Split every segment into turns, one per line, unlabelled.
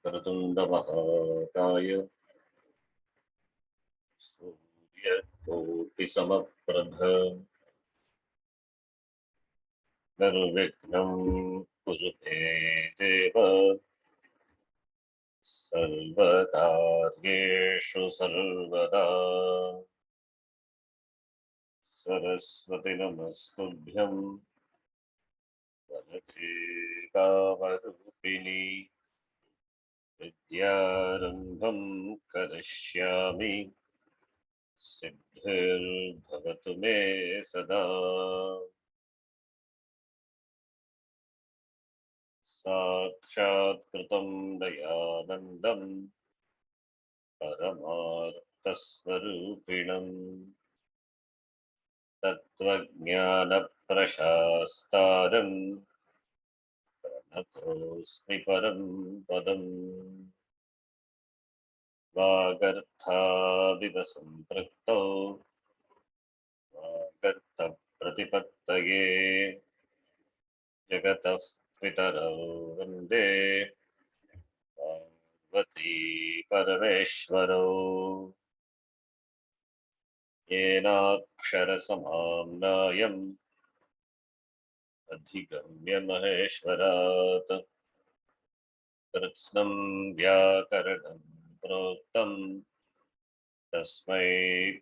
वक्रतुण्डमहाकाय सूर्यकोटिसमप्रभ निर्विघ्नं कुरु मे देव सर्वकार्येषु सर्वदा। सरस्वती नमस्तुभ्यं वरदे कामरूपिणी विद्यारम्भं करिष्यामि सिद्धिर्भवतु मे सदा। साक्षात् कृतं दयानन्दं परमार्थस्वरूपिणं तत्त्वज्ञानप्रशास्तारं प्रणतोऽस्मि परं पदम्। वागर्थाविवसम्पृक्तौ वागर्थप्रतिपत्तये जगतः पितरौ वन्दे पार्वती परमेश्वरौ। येनाक्षरसमाम्नायम् अधिगम्य महेश्वरात् कृत्स्नं व्याकरणं प्रोक्तं तस्मै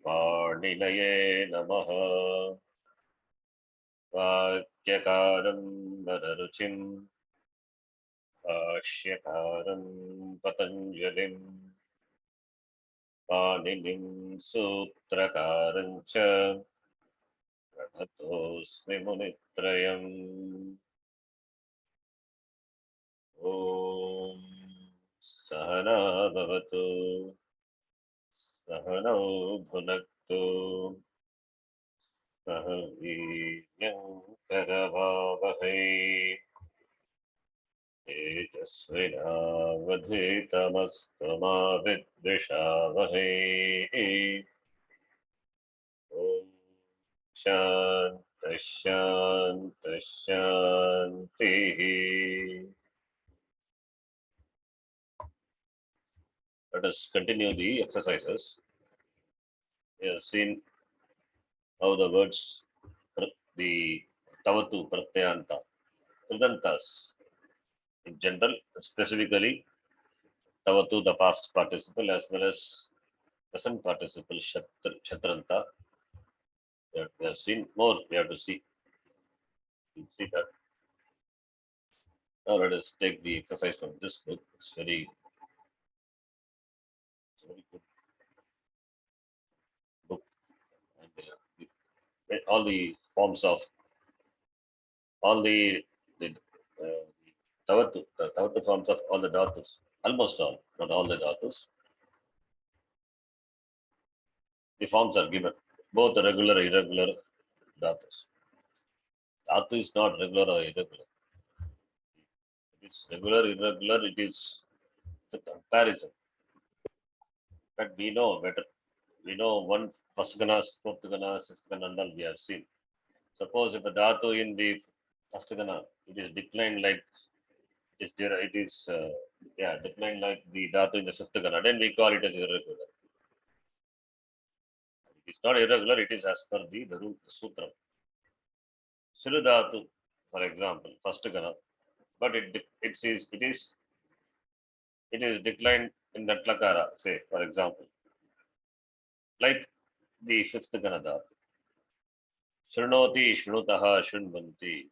पाणिनये नमः। वाक्यकारं वररुचिं भाष्यकारं पतञ्जलिं पाणिनिं सूत्रकारं च प्रणतोऽस्मि मुनित्रयम्। ॐ सहना भवतु सहनौ भुनक्तु सह वीर्यं करवावहै तेजस्विनावधीतमस्तु मा विद्विषावहै। ॐ शान्तिः शान्तिः शान्तिः। Let us continue the exercises. We have seen how the words, the tavatu pratyanta, kridantas in general, specifically tavatu the past participle as well as present participle shatranta. We have seen more. We have to see. We'll see that. Now let us take the exercise from this book. It's very good book, and all the forms of all the tavatu forms of all the dhatus, almost all, not all the dhatus. The forms are given, both the regular and irregular dhatus. Dhatu is not regular or irregular. It's regular, irregular, it is the comparison. But we know better. We know one first gana, fourth gana, sixth gana, and all we have seen. Suppose if a dhatu in the first gana, it is declined like it is declined like the dhatu in the fifth gana, then we call it as irregular. It is not irregular, it is as per the rule, the sutra. Shiru dhatu, for example, first gana, but it is declined in that lakara, say, for example, like the fifth gana dhatu. Shrunoti, shrunutaha, shrunvanti,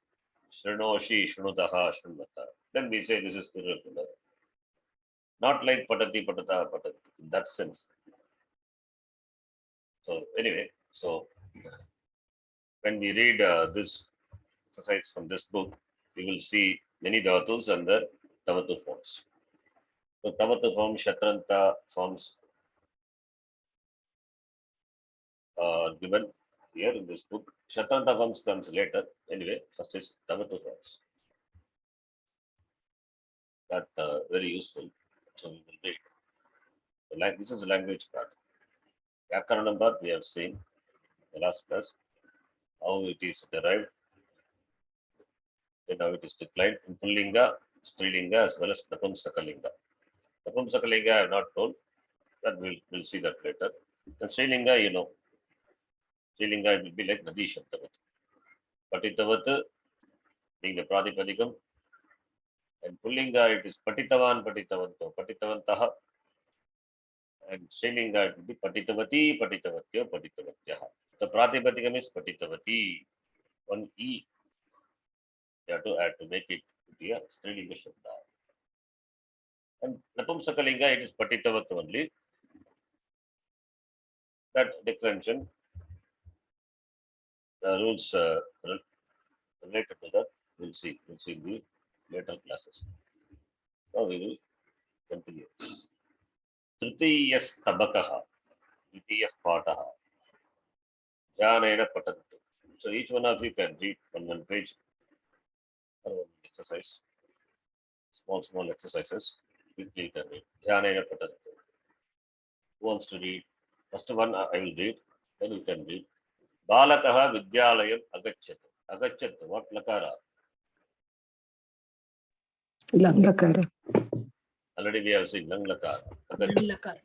shrunoshi, shrunutaha, shrunvata. Then we say this is irregular. Not like patati, patata, patati, in that sense. So anyway, so when we read this exercise from this book, we will see many dhatus and their tavatu forms. So tavatu form, shatranta forms are given here in this book. Shatranta forms comes later. Anyway, first is tavatu forms. That very useful. So we will read. This is the language part. Vyakaranam part we have seen the last class, how it is derived, then how it is declined in Pullinga, Strilinga as well as Napumsakalinga. Napumsakalinga I have not told. That we'll see that later. And Srilinga, you know. Srilinga it will be like Nadi Shantavat. Patitavat being the Pradipadikam. And Pullinga it is Patitavan, Patitavanto, Patitavantaha. And Srilinga it will be Patitavati, Patitavatya, Patitavatyaha. The Pratipadikam is Patitavati. One E you have to add to make it be a Strilinga Shabda. And Napumsakalinga it is Patitavat only. That declension, the rules related to that, we'll see in the later classes. Now we will continue. Tritiyastabakaha, Tritiyas Pataha, Jnanena Patantu. So each one of you can read on one page or one exercise, small exercises. Quickly you can read. Jnanena Patantu. Who wants to read? First one I will read, then you can read. Balakaha Vidyalayam Agachat. Agachat, what lakara?
Langlakara.
Already we have seen Lang lakara.
Langlakara.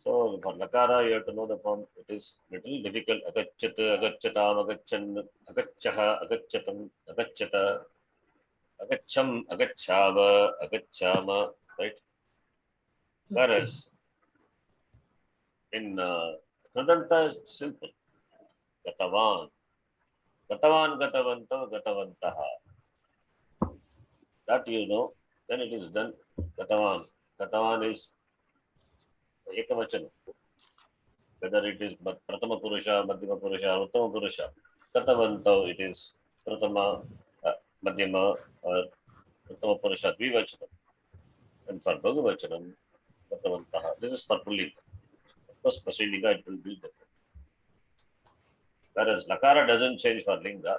So for lakara, you have to know the form. It is little difficult. Agachat, agachatam, agachan, agachaha, agachatam, agachata, agacham, agachava, agachama, right? Whereas in Kradanta is simple. Gatavan, Gatavan, Gatavanto, Gatavantaha. That you know, then it is done. Gatavan. Gatavan is Ekavachan. Whether it is Pratama Purusha, Madhyama Purusha, Uttama Purusha. Gatavanto, it is Pratama, Madhyama, or Uttama Purusha, Dvivachanam. And for Bhagavachanam, Gatavantaha. This is for Pullinga. Of course, for Srilinga, it will be different. Whereas Lakara doesn't change for Linga.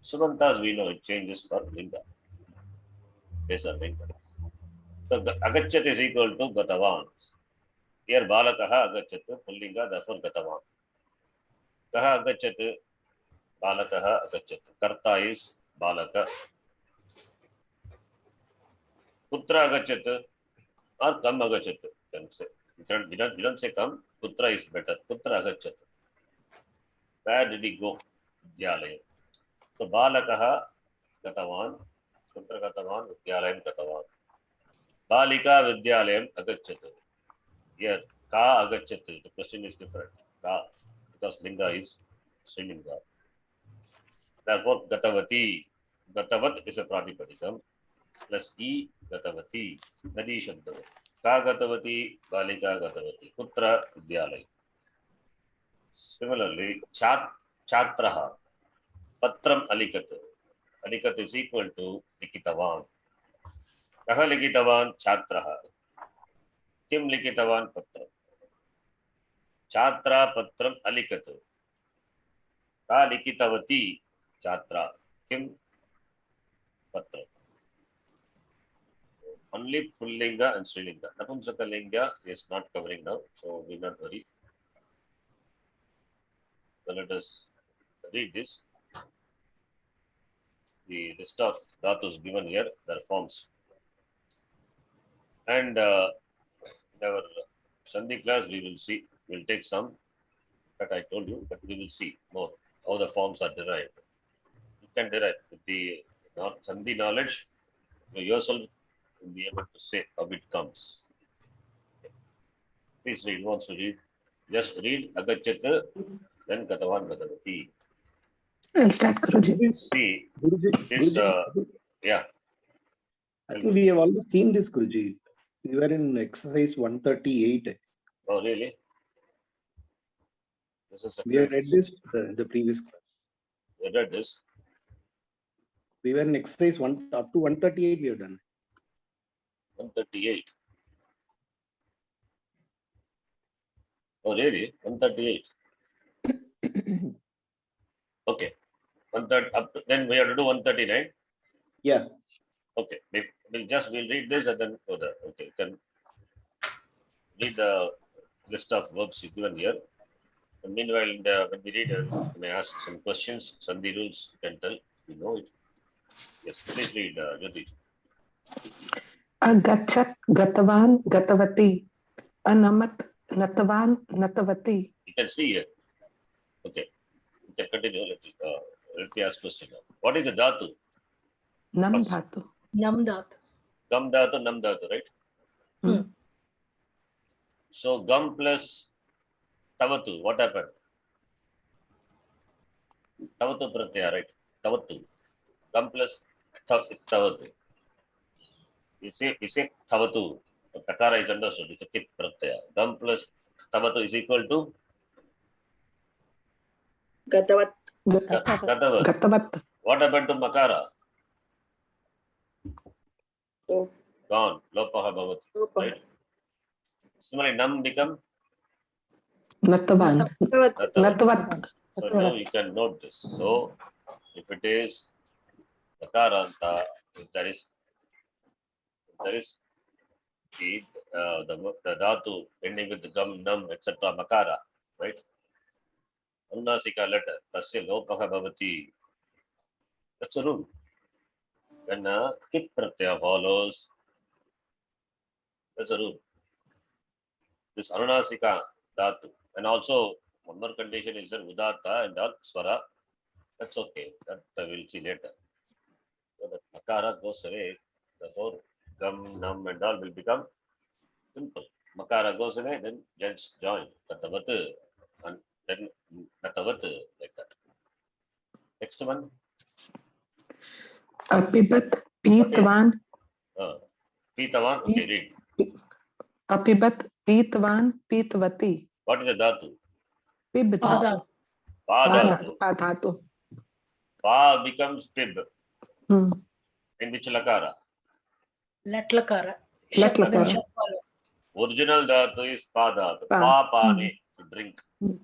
Sumantas, we know it changes for Linga. Based on Linga. So Agachat is equal to Gatavan. Here Balakaha Agachat, Pullinga, therefore Gatavan. Kaha Agachat, Balakaha Agachat. Karta is Balaka. Putra Agachat or Kam Agachat. We don't say Kam. Putra is better. Putra Agachat. Where did he go? Vidyalayam. So Balakaha Gatavan. Putra Gatavan, Vidyalayam Gatavan. Balika Vidyalayam Agachat. Here, Ka Agachat. The question is different. Ka, because Linga is Srilinga. Therefore, Gatavati. Gatavat is a Pratipadikam. Plus E, Gatavati. Nadi Shabdavat. Ka Gatavati, Balika Gatavati. Putra Vidyalay. Similarly, Chatraha. Patram Alikat. Alikat is equal to Likitavan. Kaha Likitavan? Chatraha. Kim Likitavan? Patram. Chatra Patram Alikat. Ka Likitavati Chatra. Kim Patram. Only Pullinga and Srilinga. Napumsakalinga is not covering now, so do not worry. So let us read this. The list of dhatus given here, their forms. And in our Sandhi class, we will see, we'll take some that I told you, but we will see more how the forms are derived. You can derive with the Sandhi knowledge, you yourself will be able to say how it comes. Okay. Please read, wants to read. Just read Agachat, then Gatavan Gatavati.
I'll start, Guruji.
See,
Guruji,
this,
Guruji,
yeah.
I think we have already seen this, Guruji. We were in exercise 138.
Oh, really? This is
We have read
exercise.
this in the previous class.
You read this?
We were in exercise up to 138 we have done.
138. Oh, really? 138. Okay. Then we have to do 139.
Yeah.
Okay. We'll read this and then go there. Okay. You can read the list of verbs given here. And meanwhile, when we read, you may ask some questions. Sandhi rules, you can tell if you know it. Yes, please read, Jyoti.
Agachat, gatavan, gatavati. Anamat, natavan, natavati.
You can see here. Okay. You can continue. Let me ask question now. What is the dhatu?
Nam
First.
dhatu.
Nam dhatu.
Gam dhatu, nam dhatu, right?
Hmm.
So gum plus tavatu, what happened? Tavatu pratyaya, right? Tavatu. Gum plus tavatu. You say tavatu. Takara is understood. It's a kit pratyaya. Gum plus tavatu is equal to
Gatavat.
gatavat.
Gatavat.
What happened to makara?
Oh,
Gone. Lopaha bhavati.
Lopaha.
Right? Similarly, nam become
Natavan.
Gatavat.
natavat.
Natavat.
So now you can note this. So if it is nakaranta, if there is the dhatu ending with gum, nam, etc. makara, right? Anunasika letter, tasya lopaha bhavati. That's a rule. When a kit pratyaya follows, that's a rule. This anunasika dhatu. And also, one more condition is that udata and all swara. That's okay. That we'll see later. So that makara goes away. Therefore, gum, nam, and all will become simple. Makara goes away, then gents join. Tatavat, and then natavat, like that. Next one.
Apibat, pitvan.
Pitavan, okay, read.
Apibat, pitvan, pitavati.
What is the dhatu?
Pib dhatu.
Pa dhatu.
Pa dhatu.
Pa becomes pib.
Hmm.
In which lakara?
Latlakara.
Latlakara.
Shapradensha follows.
Original dhatu is pa dhatu.
Pa.
Pa pani, to drink.
Hmm.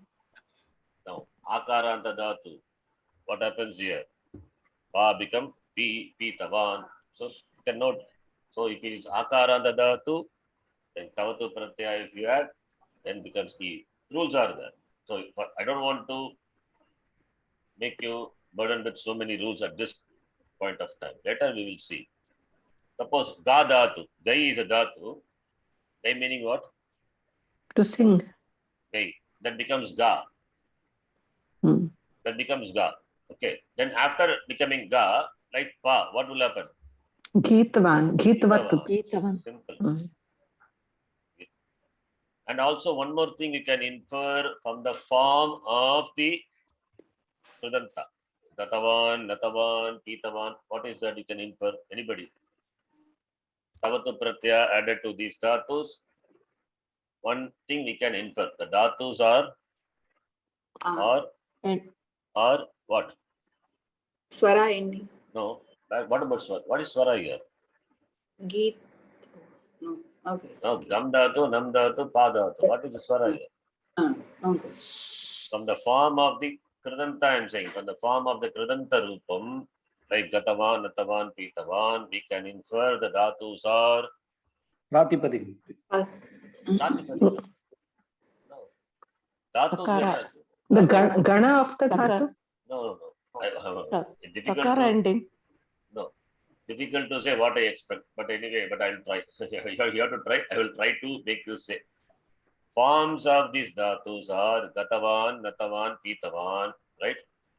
Now, akaranta dhatu. What happens here? Pa become pitavan. So, you can note. So, if it is akaranta dhatu, then tavatu pratyaya if you add, then becomes ki. Rules are there. So, I don't want to make you burdened with so many rules at this point of time. Later we will see. Suppose ga dhatu. Gai is a dhatu. Gai meaning what?
To sing.
Gai. That becomes ga.
Hmm.
That becomes ga. Okay. Then after becoming ga, like pa, what will happen?
Geetvan. Geetvat.
Geetavan. Simple.
Hmm.
And also one more thing you can infer from the form of the Sudanta. Gatavan, Natavan, Pitavan. What is that you can infer? Anybody? Tavatu pratyaya added to these dhatus. One thing we can infer. The dhatus are what?
Swara ending.
No. What about swara? What is swara here?
Geet. No. Okay.
No. Gam dhatu, nam dhatu, pa dhatu. What is the swara here?
Okay.
From the form of the Kridanta, I am saying, from the form of the Kridanta Rupam, like Gatavan, Natavan, Pitavan, we can infer the dhatus are
Pratipadim.
Pratipadika. No. Dhatus are dhatu.
The gana of the dhatu.
No. It's difficult
Takara
to,
ending.
no. Difficult to say what I expect, but anyway, but I will try. You have to try. I will try to make you say. Forms of these dhatus are Gatavan, Natavan, Pitavan, right?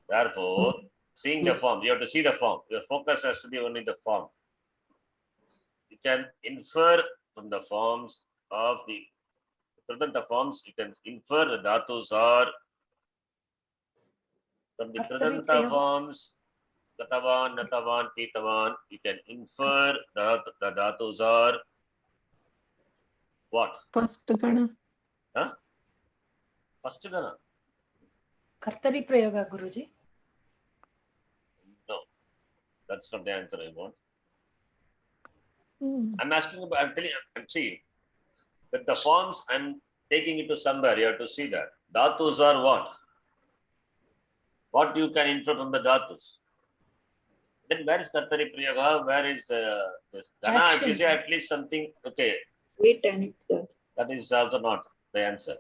Therefore, seeing the form, you have to see the form. Your focus has to be only the form. You can infer from the forms of the Kridanta forms, you can infer the dhatus are from the Kridanta forms, Gatavan, Natavan, Pitavan, you can infer the dhatus are what?
First gana.
Huh? First gana?
Kartari prayoga, Guruji.
No. That's not the answer I want.
Hmm.
I'm asking about, I'm telling you, I'm seeing that the forms I'm taking it to somewhere, you have to see that. Dhatus are what? What you can infer from the dhatus? Then where is Kartari Priyaga? Where is this Gana?
Action.
If you say at least something, okay,
Wait and that.
that is also not the answer.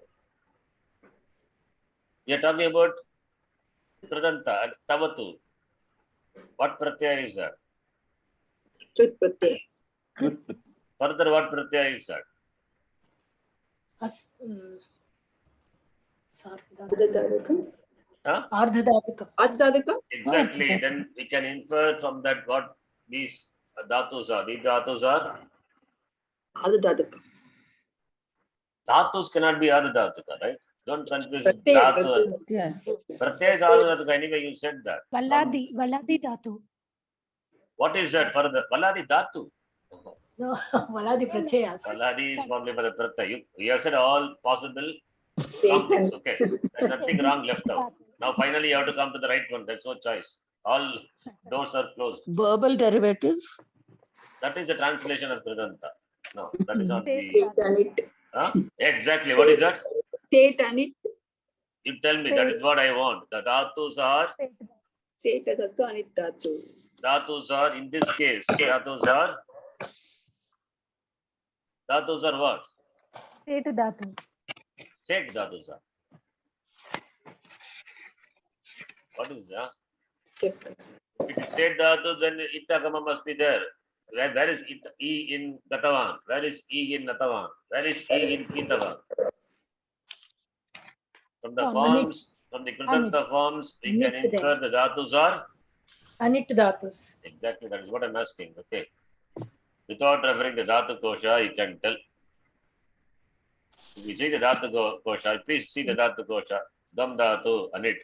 We are talking about Kridanta, Tavatu. What pratyaya is that?
Trut pratyaya.
Further, what pratyaya is that?
Ardhadhatukam.
Huh?
Ardhadhatukam.
Ardhadhatukam.
Exactly. Then we can infer from that what these dhatus are. These dhatus are.
Ardhadhatukam.
Dhatus cannot be ardhadhatuka, right? Don't confuse
Pratyaya,
dhatu.
pratyaya.
Pratyaya is ardhadhatuka. Anyway, you said that.
Valadi dhatu.
What is that for the Valadi dhatu?
No, Valadi Pratyayas.
Valadi is only for the pratyaya. You have said all possible wrong
State
things.
and
Okay. There's nothing wrong left out. Now finally you have to come to the right one. There's no choice. All doors are closed.
Verbal derivatives.
That is the translation of Kridanta. No, that is not the.
state and it.
Huh? Exactly. What is that?
State and it.
You tell me. That is what I want. The dhatus are.
State dhatu and it dhatu.
Dhatus are in this case. Dhatus are what?
Setu dhatu.
Set dhatus are. What is that?
Check.
If it is set dhatu, then itagama must be there. Where is it, E in Gatavan? Where is E in Natavan? Where is E in Kitavan? From the forms, from the Kridanta forms, we can
Anit
infer the dhatus are.
Anit dhatus.
Exactly, that is what I'm asking. Okay. Without referring the dhatu kosha, you can tell. If you see the dhatu kosha, please see the dhatu kosha. Dam dhatu, anit.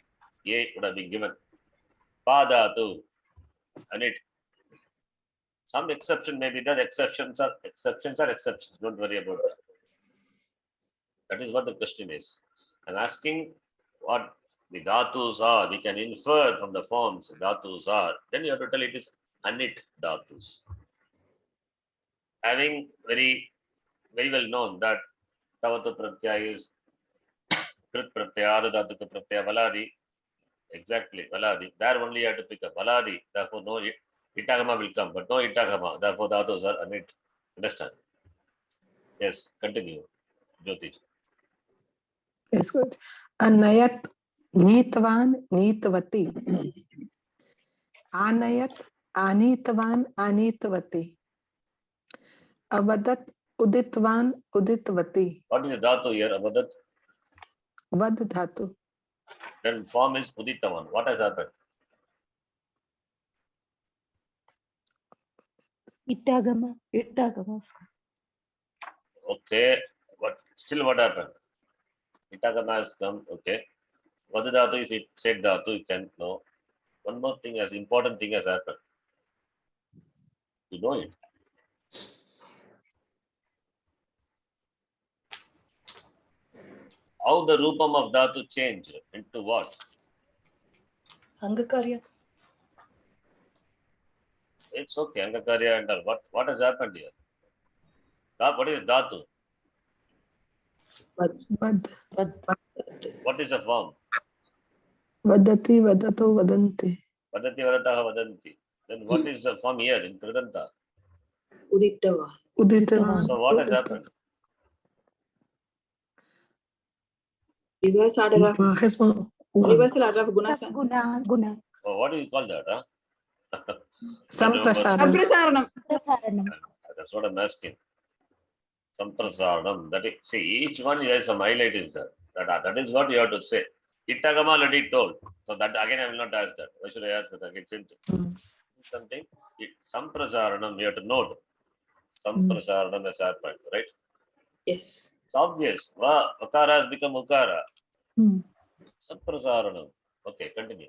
A would have been given. Pa dhatu, anit. Some exception may be there. Exceptions are exceptions. Don't worry about that. That is what the question is. I'm asking what the dhatus are. We can infer from the forms dhatus are. Then you have to tell it is anit dhatus. Having very well known that Tavatu Pratyaya is Krit Pratyaya, Adhadhatuka Pratyaya, Valadi. Exactly, Valadi. There only you have to pick up Valadi. Therefore, no Itagama will come, but no Itagama. Therefore, dhatus are anit. Understand? Yes, continue. Jyotish.
Yes, good. Anayat Neetvan Neetavati. Anayat Anitvan Anitavati. Avadat Uditvan Uditavati.
What is the dhatu here? Avadat.
Vad dhatu.
Then form is Uditavan. What has happened?
Itagama.
Okay, but still what happened? Itagama has come. Okay. What the dhatu is it said dhatu, you can know. One more thing, as important thing has happened. You know it. How the rupam of dhatu changed into what?
Angakarya.
It's okay, Angakarya and all. What has happened here? What is dhatu?
Vad.
What is the form?
Vadati Vadato Vadanti.
Vadati Vadataha Vadanti. Then what is the form here in Kridanta?
Uditava.
Uditavan.
So what has happened?
Reverse order of reversal order of gunas.
Guna.
Oh, what do you call that? Huh?
Samprasaranam.
Samprasaranam.
That's what I'm asking. Samprasaranam. That is, see, each one has some highlight is there. That is what you have to say. Itagama already told. So that again I will not ask that. Why should I ask that again? Something. Samprasaranam, you have to note. Samprasaranam has happened, right?
Yes.
It's obvious. Vakara has become Ukara.
Hmm.
Samprasaranam. Okay, continue.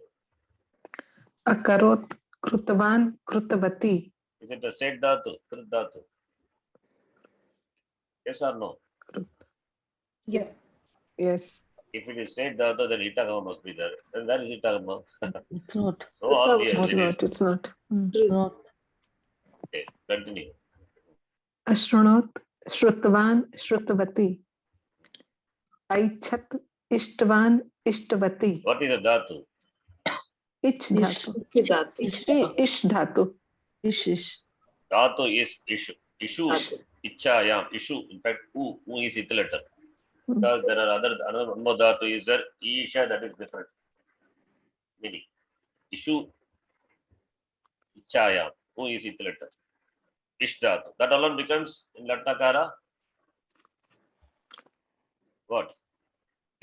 Akarot Krutavan Krutavati.
Is it a said dhatu? Krit dhatu? Yes or no?
Yeah.
Yes.
If it is said dhatu, then Itagama must be there. Then where is Itagama?
It's not.
So obvious.
It's
It is.
not. It's not.
Not.
Okay, continue.
Ashrunot Shrutavan Shrutavati. Aichat Ishtvan Ishtavati.
What is a dhatu?
Ich dhatu.
Dhatu.
Ish dhatu.
Ish.
Dhatu is issue. Issue.
Dhatu.
Ichayam. Issue. In fact, U is it letter. Because there are another one more dhatu is there. Isha, that is different. Meaning. Issue. Ichayam. U is it letter. ish dhatu. That alone becomes in Latnakara. What?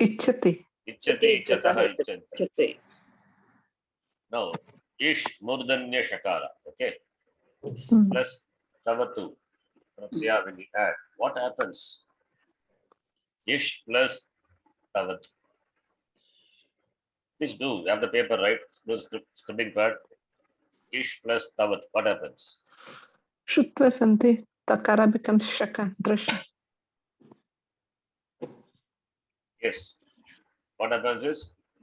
Ichchati.
Icchati, ichataha, ichanti.
Chate.
Now, ish murdanya shakara. Okay.
Yes.
Mm.
Plus tavatu. Pratyaya when we add. What happens? Ish plus tavat. Please do. You have the paper, right? No scribbling pad. Ish plus tavat. What happens?
Shutva Sandhi. Takara becomes Shaka. Drisha.
Yes. What happens is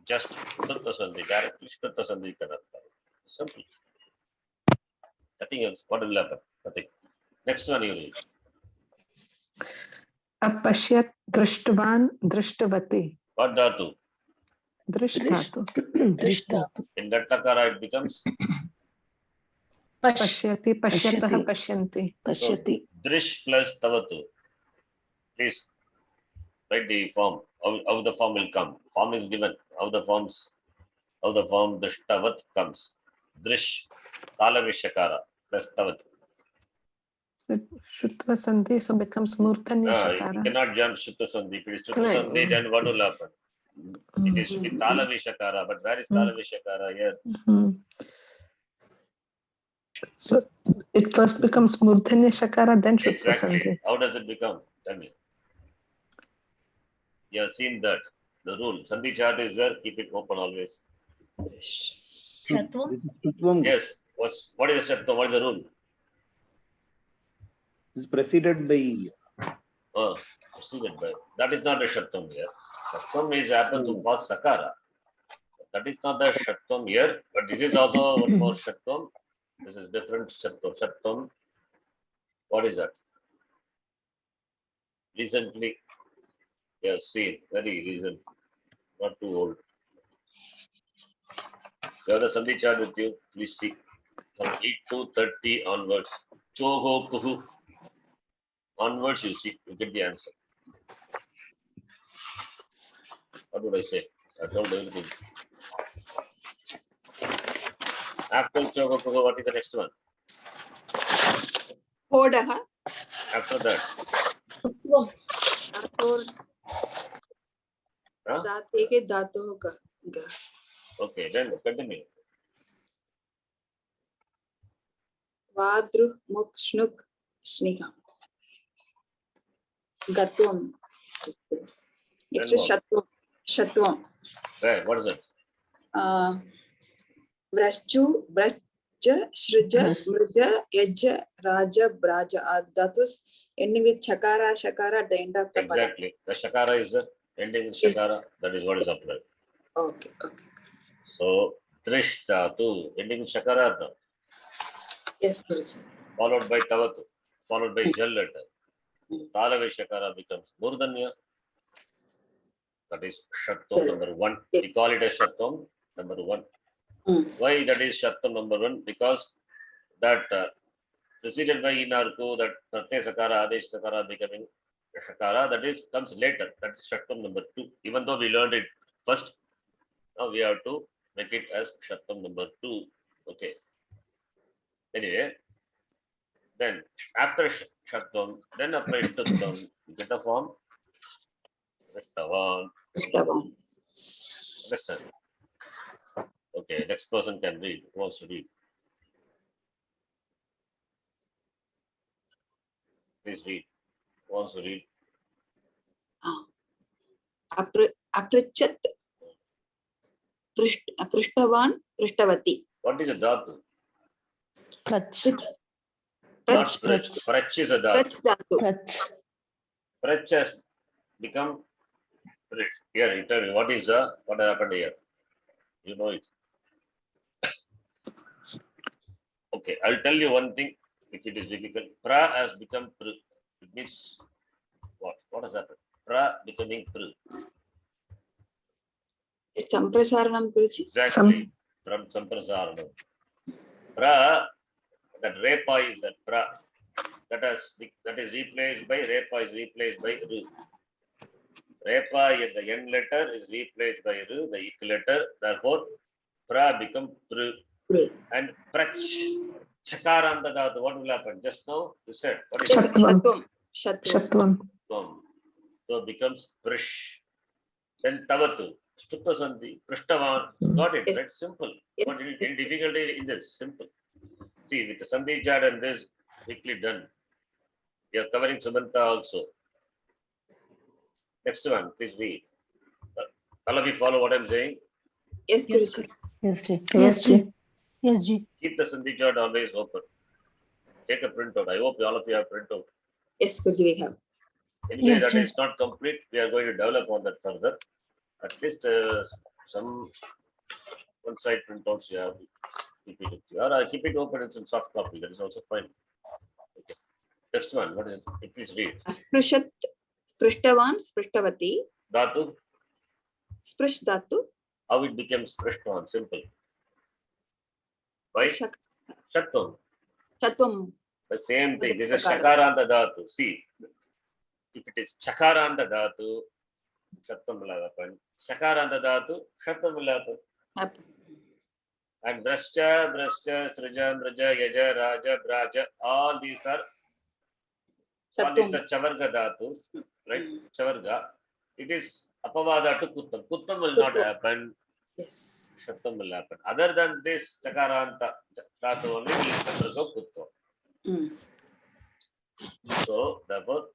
just Shutta Sandhi. Directly Shutta Sandhi Kanata. Simple. Nothing else. What will happen? Nothing. Next one you read.
Apashyat Drishtavan Drishtavati.
What dhatu?
Drishtatu.
Drishtatu.
In that takara it becomes
Pashyati. Pashyataha
Pashyati.
Pashyanti.
Pashyati.
drish plus tavatu. Please write the form. How the form will come. Form is given. How the form drishtavat comes. Drish talavishakara plus tavat.
So Shutva Sandhi so becomes Murtanya
You
Shakara.
cannot jump Shutta Sandhi. If it is Shutta
Right.
Sandhi, then what will happen? It is
Mm.
talavishakara. But where is talavishakara here?
Mhm. So it first becomes Murtanya Shakara, then Shutva
Exactly.
Sandhi.
How does it become? Tell me. You have seen that. The rule. Sandhi chart is there. Keep it open always.
Shatvam.
Shutvam
Yes. What is the Shatvam? What is the rule?
is preceded by
Preceded by. That is not a Shatvam here. Shatvam is happens to cause Sakara. That is not the Shatvam here. But this is also one more Shatvam. This is different Shatvam. Shatvam. What is that? Recently, we have seen. Very recent. Not too old. You have the Sandhi chart with you. Please see. From 8 to 30 onwards. Choho Kuhu. Onwards, you see. You get the answer. What would I say? I told everything. After Choho Kuhu, what is the next one?
Hodaha.
After that.
Sutvam.
Dhator.
Huh?
Dhateke dhatoh ga. Ga.
Okay, then continue.
Vadruh muk shnuk sniha. Gatvam. Next is Shatvam. Shatvam.
Where? What is it?
Vrashchu, Vrashja, Shruja,
Vrash.
Mruja, Yajja, Raja, Braja. That was ending with Chakara, Shakara at the end of the pada.
Exactly. The Shakara is there. Ending with
Yes.
Shakara. That is what is applied.
Okay.
So, Trish Dhatu. Ending with Shakara.
Yes, Guruji.
Followed by Tavatu. Followed by Jal letter. Talavi Shakara becomes Murdanya. That is Shattam number 1. We call it as Shattam number 1. Why that is Shattam number 1? Because that preceded by Inarku, that Pratyaya Sakara, Adesh Sakara becoming Shakara, that is comes later. That is Shattam number 2. Even though we learned it first, now we have to make it as Shattam number 2. Okay. Anyway, then after Shattam, then apply Shtuttam. You get the form. Rishtavan.
Rishtavan.
Understand? Okay, next person can read. Who wants to read? Please read. Who wants to read?
Aprichat, Prishtavan, Prishtavati.
What is a dhatu?
Prach.
Not
Prach.
prach. Prach is a dhatu.
Prach dhatu.
Prach.
Prach has become prach. Here, you tell me what happened here? You know it. Okay, I'll tell you one thing if it is difficult. Pra has become pr. It means what? What has happened? Pra becoming pr.
It's Samprasaranam, Guruji.
Exactly. From Samprasaranam. Pra, that repa is that pra. That is replaced by repa is replaced by ru. Repa in the n letter is replaced by ru, the ik letter. Therefore, pra become pr. And prach. chakaranta dhatu, what will happen? Just now you said, what is
Yes,
it?
Shatvam.
Shatvam.
Shatvam.
Tvam. So it becomes prish. Then tavatu, stutta sandhi, prishtavan. Got it,
Yes.
right? Simple.
Yes,
What
yes.
any difficulty in this? Simple. See, with the sandhi jad and this, quickly done. We are covering Sumanta also. Next one, please read. All of you follow what I'm saying?
Yes,
Yes,
Guruji.
Yes, Ji.
Yes, Ji.
Yes, Ji.
Keep the sandhi chart always open. Take a printout. I hope all of you have printout.
Yes, Guruji, we have.
Anyway,
Yes,
that
sir.
is not complete. We are going to develop on that further. At least some one side printouts you have to keep it with you. Or keep it open, it's in soft copy. That is also fine. Okay. Next one. What is it? Please read.
Asprishat, sprishtavan, sprishtavati,
Dhatu.
sprish dhatu,
How it becomes prishtavan? Simple. Why?
shak-
Shatvam.
shatvam.
The same thing. This is
Chakara.
shakaranta dhatu. See, if it is chakaranta dhatu, shatvam will happen. Shakaranta dhatu, shatvam will happen.
Happen.
And brascha, srija, mraja, yaja, raja, braja, all these are
Shatvam.
chavarga dhatus, right? Chavarga. It is apavada to kuttam. Kuttam will not
Kuttam.
happen.
Yes.
Shattam will happen. Other than this, chakaranta dhatu only will undergo kuttam.
Mm.
So, therefore,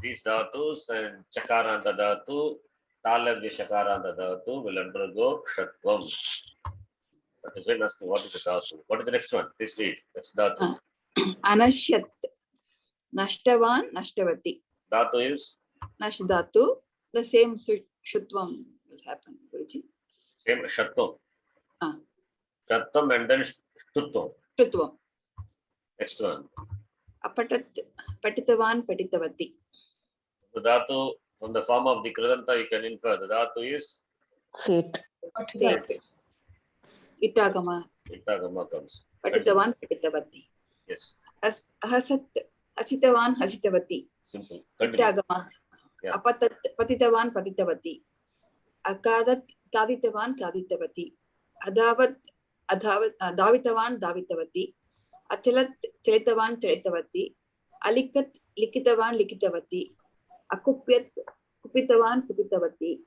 these dhatus and chakaranta dhatu, talavya shakaranta dhatu will undergo shatvam. That is when asking what is the dhatu. What is the next one? Please read. That's dhatu.
Anashyat, nashtavan, nashtavati.
Dhatu is
Nash dhatu, the same shutvam will happen, Guruji.
same shatvam.
Ah.
Shatvam and then shtutvam.
Shutvam.
Next one.
Apatat, patitavan, patitavati.
The dhatu, from the form of the kridanta, you can infer the dhatu is
Set.
Same. Itagama,
itagama comes.
patitavan, patitavati.
Yes,
Ahasat, asitavan, hasitavati.
simple. Continue.
Itagama.
Yeah.
Apatat, patitavan, patitavati. Akadat, kaditavan, kaditavati. Adavat, davitavan, davitavati. Achalat, chalitavan, chalitavati. Alikat, likitavan, likitavati. Akupyat, kupitavan, kupitavati.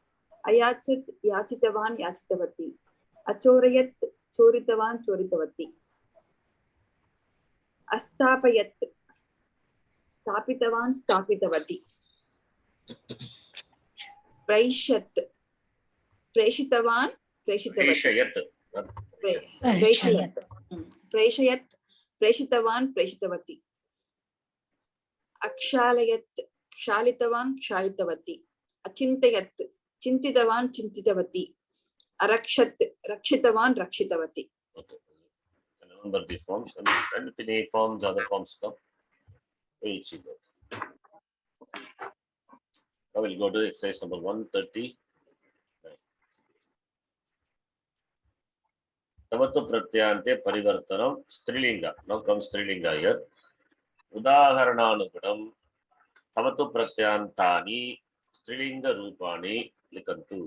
Ayachat, yachitavan, yachitavati. Achorayat, choritavan, choritavati. Astapayat, stapitavan, stapitavati. Praishat, preshitavan, preshitavati.
Preshayat.
Preshayat, preshayat, preshitavan, preshitavati. Akshalayat, kshaalitavan, kshalitavati. Achintayat, chintitavan, chintitavati. Arakshat, rakshitavan, rakshitavati.
Okay. And remember the forms. And if any forms, other forms come, we will see that. Now we'll go to exercise number 130. Tavatu pratyante parivartanam strilinga. Now comes strilinga here. Udaharananugunam tavatu pratyantani strilinga rupani likantu.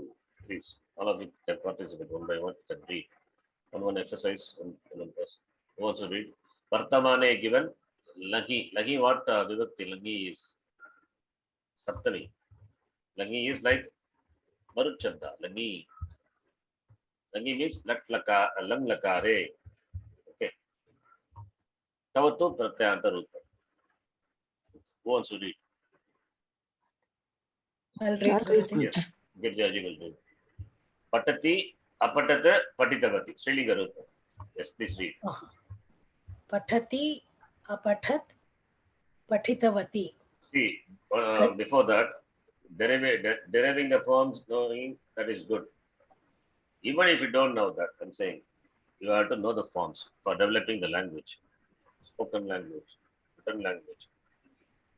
Please, all of you can participate one by one. You can read. One exercise, one person. Who wants to read? Vartamane given Lagi. Lagi what vibhakti? Lagi is Saptami. Lagi is like Marut Shabda. Lagi. Lagi means lang lakare. Okay. Tavatu pratyanta rupa. Who wants to read?
I'll read, Guruji.
Yes. Girjaji will do. Patati, apatata, patitavati. Strilinga rupa. Yes, please read.
Patati, apathat, patitavati.
See, before that, deriving the forms, knowing that is good. Even if you don't know that, I'm saying, you have to know the forms for developing the language, spoken language, written language.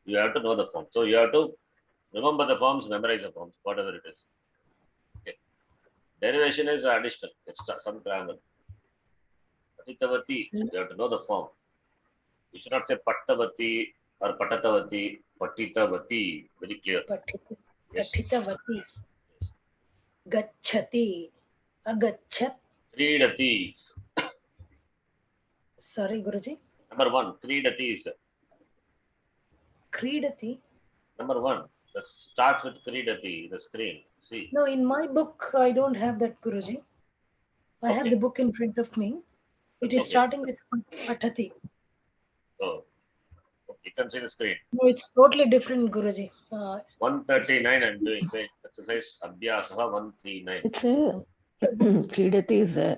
You have to know the forms. So you have to remember the forms, memorize the forms, whatever it is. Okay. Derivation is additional, extra, some grammar. Patitavati, you have to know the form. You should not say pattavati or patatavati, patitavati. Very clear. Yes.
Patitavati. Gacchati. Agachat.
Sridati.
Sorry, Guruji.
Number 1, Kridati is
Kridati.
number 1. That starts with Kridati, the screen. See.
No, in my book, I don't have that, Guruji. I have
Okay.
the book in front of me. It
That's
is
okay.
starting with Patati.
So, you can see the screen.
No, it's totally different, Guruji.
139 I'm doing. Wait, exercise Abhyasaha 139.
It's a Kridati is a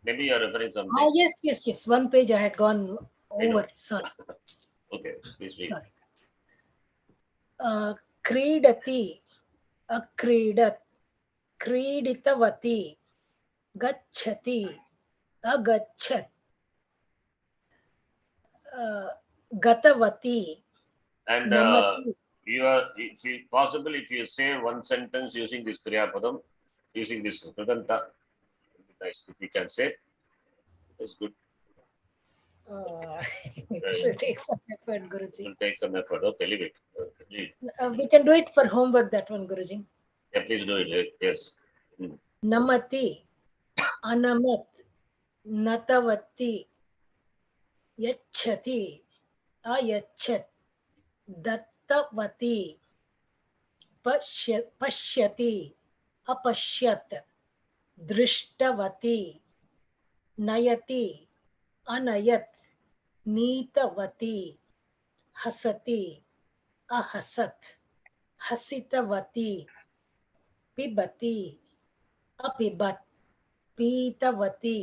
Maybe you're referring something.
Yes. One page I had gone
I know.
over. Sorry.
Okay, please read.
Kridati, akridat, kriditavati, gacchati, agachat, gatavati,
And
namati.
if you possible, if you say one sentence using this Kriya Padam, using this Kridanta, nice. If you can say, it's good.
It will take some effort,
It
Guruji.
will take some effort. Okay, leave it. Read.
We can do it for homework, that one, Guruji.
Yeah, please do it. Yes.
Namati, anamat, natavati, yachati, ayachat, dattavati, pashyati, apashyat, दृष्टवती नयति अनयत नीतवती हसति अहसत हसितवती पिबति अपिबत पीतवती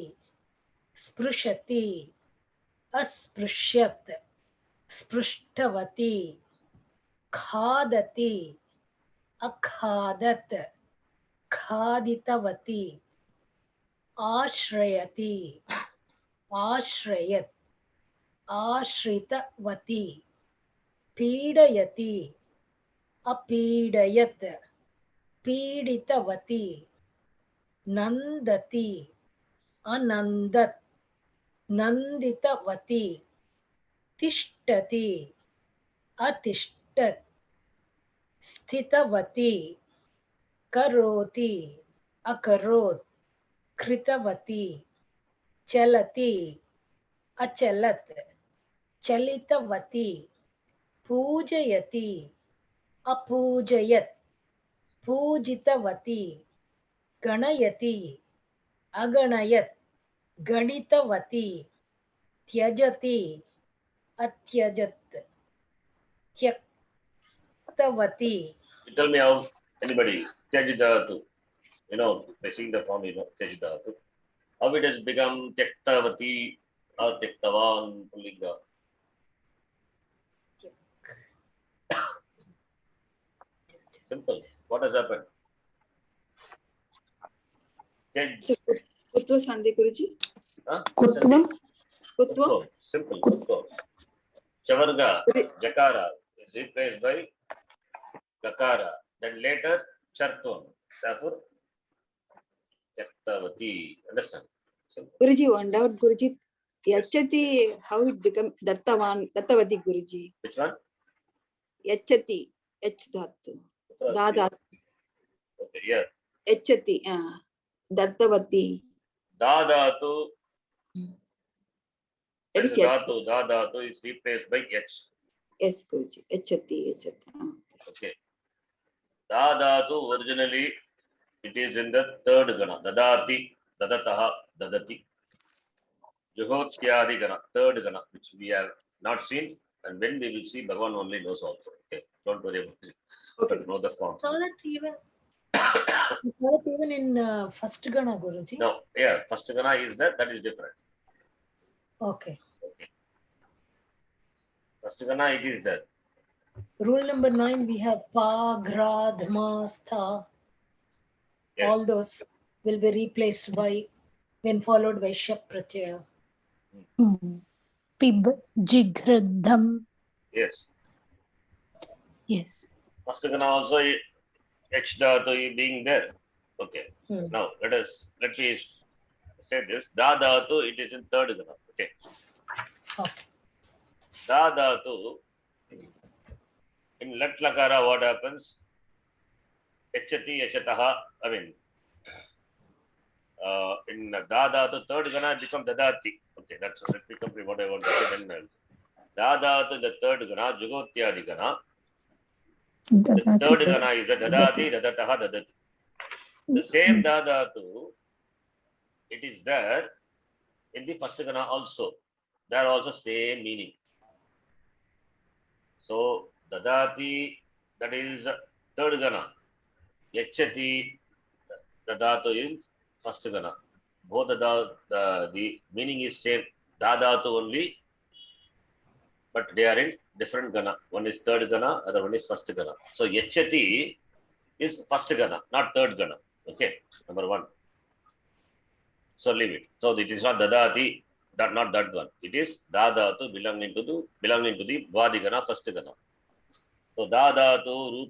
स्पृशति अस्पृश्यत स्पृष्टवती खादति अखादत खादितवती आश्रयति आश्रयत आश्रितवती पीडयति अपीडयत पीडितवती नन्दति अनन्दत नन्दितवती तिष्ठति अतिष्ठत स्थितवती करोति अकरोत् कृतवती चलति अचलत चलितवती पूजयति अपूजयत पूजितवती गणयति अगणयत गणितवती त्यजति अत्यजत त्यक्तवती.
You tell me how anybody Tyajidhatu, by seeing the form, Tyajidhatu. How it has become Tyaktavati or Tyaktavan Pullinga. Simple. What has happened?
So, Kutva Sandhi Guruji.
Kutvam.
Kutva.
Simple. Kutva. Chavarga, Jakara is replaced by Kakara. Then later, Chartvam. Therefore, Tyaktavati. Understand? Simple.
Guruji, one doubt, Guruji. Yachati, how it become Dattavati Guruji?
Which one?
Yachati, H dhatu. Dada.
Okay, here.
Yachati, Dattavati.
Dadatu.
It is
Dhatu. Dadatu is replaced by H.
Yes, Guruji. Yachati.
Okay. Dadatu originally it is in the third gana. Dadati, Dadataha, Dadati. Juhotyadi gana, third gana, which we have not seen, and when we will see, Bhagavan only knows also. Okay, don't worry about it.
Okay.
But know the form.
Saw that even in first Gana, Guruji?
No, yeah, first gana is that is different.
Okay.
First gana it is that.
Rule number 9, we have Pa, Gra, Dhma, Stha.
Yes.
All those will be replaced by, when followed by Shap Pratyaya.
Pib, Jigradham.
Yes.
Yes.
First gana also H dhatu being there. Okay. Now let me say this. Da dhatu it is in third gana. Okay. Da dhatu in Lat Lakara what happens? Echati, Echataha, in Dadatu, third gana become Dadati. Okay, that's let me complete what I want to say. Then Dadatu, the third gana, Jugotyadi gana. The third gana is the Dadati, Dadataha, Dadati. The same Dadatu, it is there in the first gana also. There also same meaning. So Dadati, that is third gana. Yachati, the dhatu is first gana. Both the meaning is same. Dadatu only, but they are in different gana. One is third gana, other one is first gana. So yachati is first gana, not third gana. Okay, number one. So leave it. So it is not dadati, not that one. It is dadatu belonging to the vadigana, first gana. So dadatu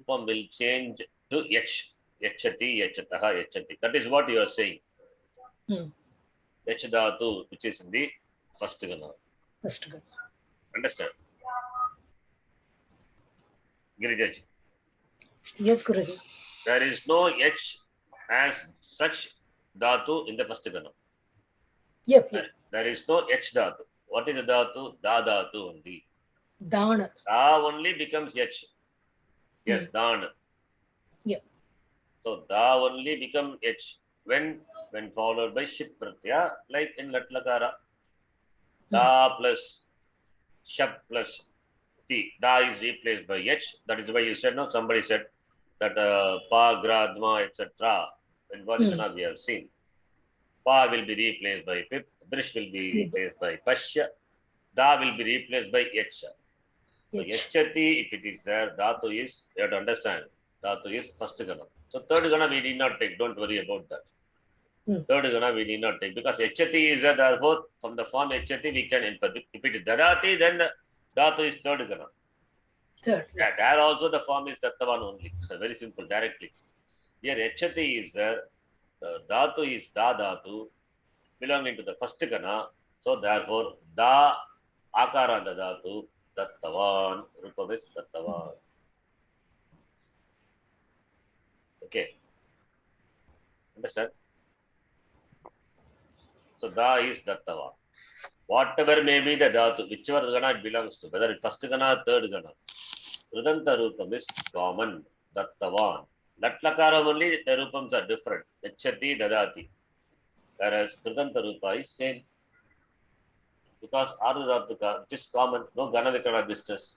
rupam will change to yach. Yachati, yachataha, yachati. That is what you are saying. Yach dhatu, which is in the first gana.
First gana.
Understand? Girijaji.
Yes, Guruji.
There is no yach as such dhatu in the first gana.
Yep, yep.
There is no yach dhatu. What is the dhatu? Da dhatu only.
Dana.
Da only becomes yach. Yes, dana.
Yep.
So da only become yach when followed by ship pratyaya, like in latlakara. Da plus shap plus ti. Da is replaced by yach. That is why you said, no, somebody said that pa, gradma, etc. In Vadikana we have seen. Pa will be replaced by pip. Drish will be replaced by pasya. Da will be replaced by yacha. So yachati, if it is there, dhatu is, you have to understand, dhatu is first gana. So third gana we need not take, don't worry about that. Third gana we need not take, because yachati is there, therefore from the form yachati we can infer. If it is dadati, then dhatu is third gana.
Third.
Yeah, there also the form is dattavan only. Very simple, directly. Here yachati is there, the dhatu is da dhatu, belonging to the first gana. So therefore, da akara da dhatu, dattavan, rupam is dattavan. Okay. Understand? So da is dattavan. Whatever may be the dhatu, whichever gana it belongs to, whether it's first gana or third gana, Kridanta rupam is common, dattavan. Latlakaram only the rupams are different. Yachati, dadati. Whereas Kridanta rupa is same. Because Ardhatuka, which is common, no gana vikara business.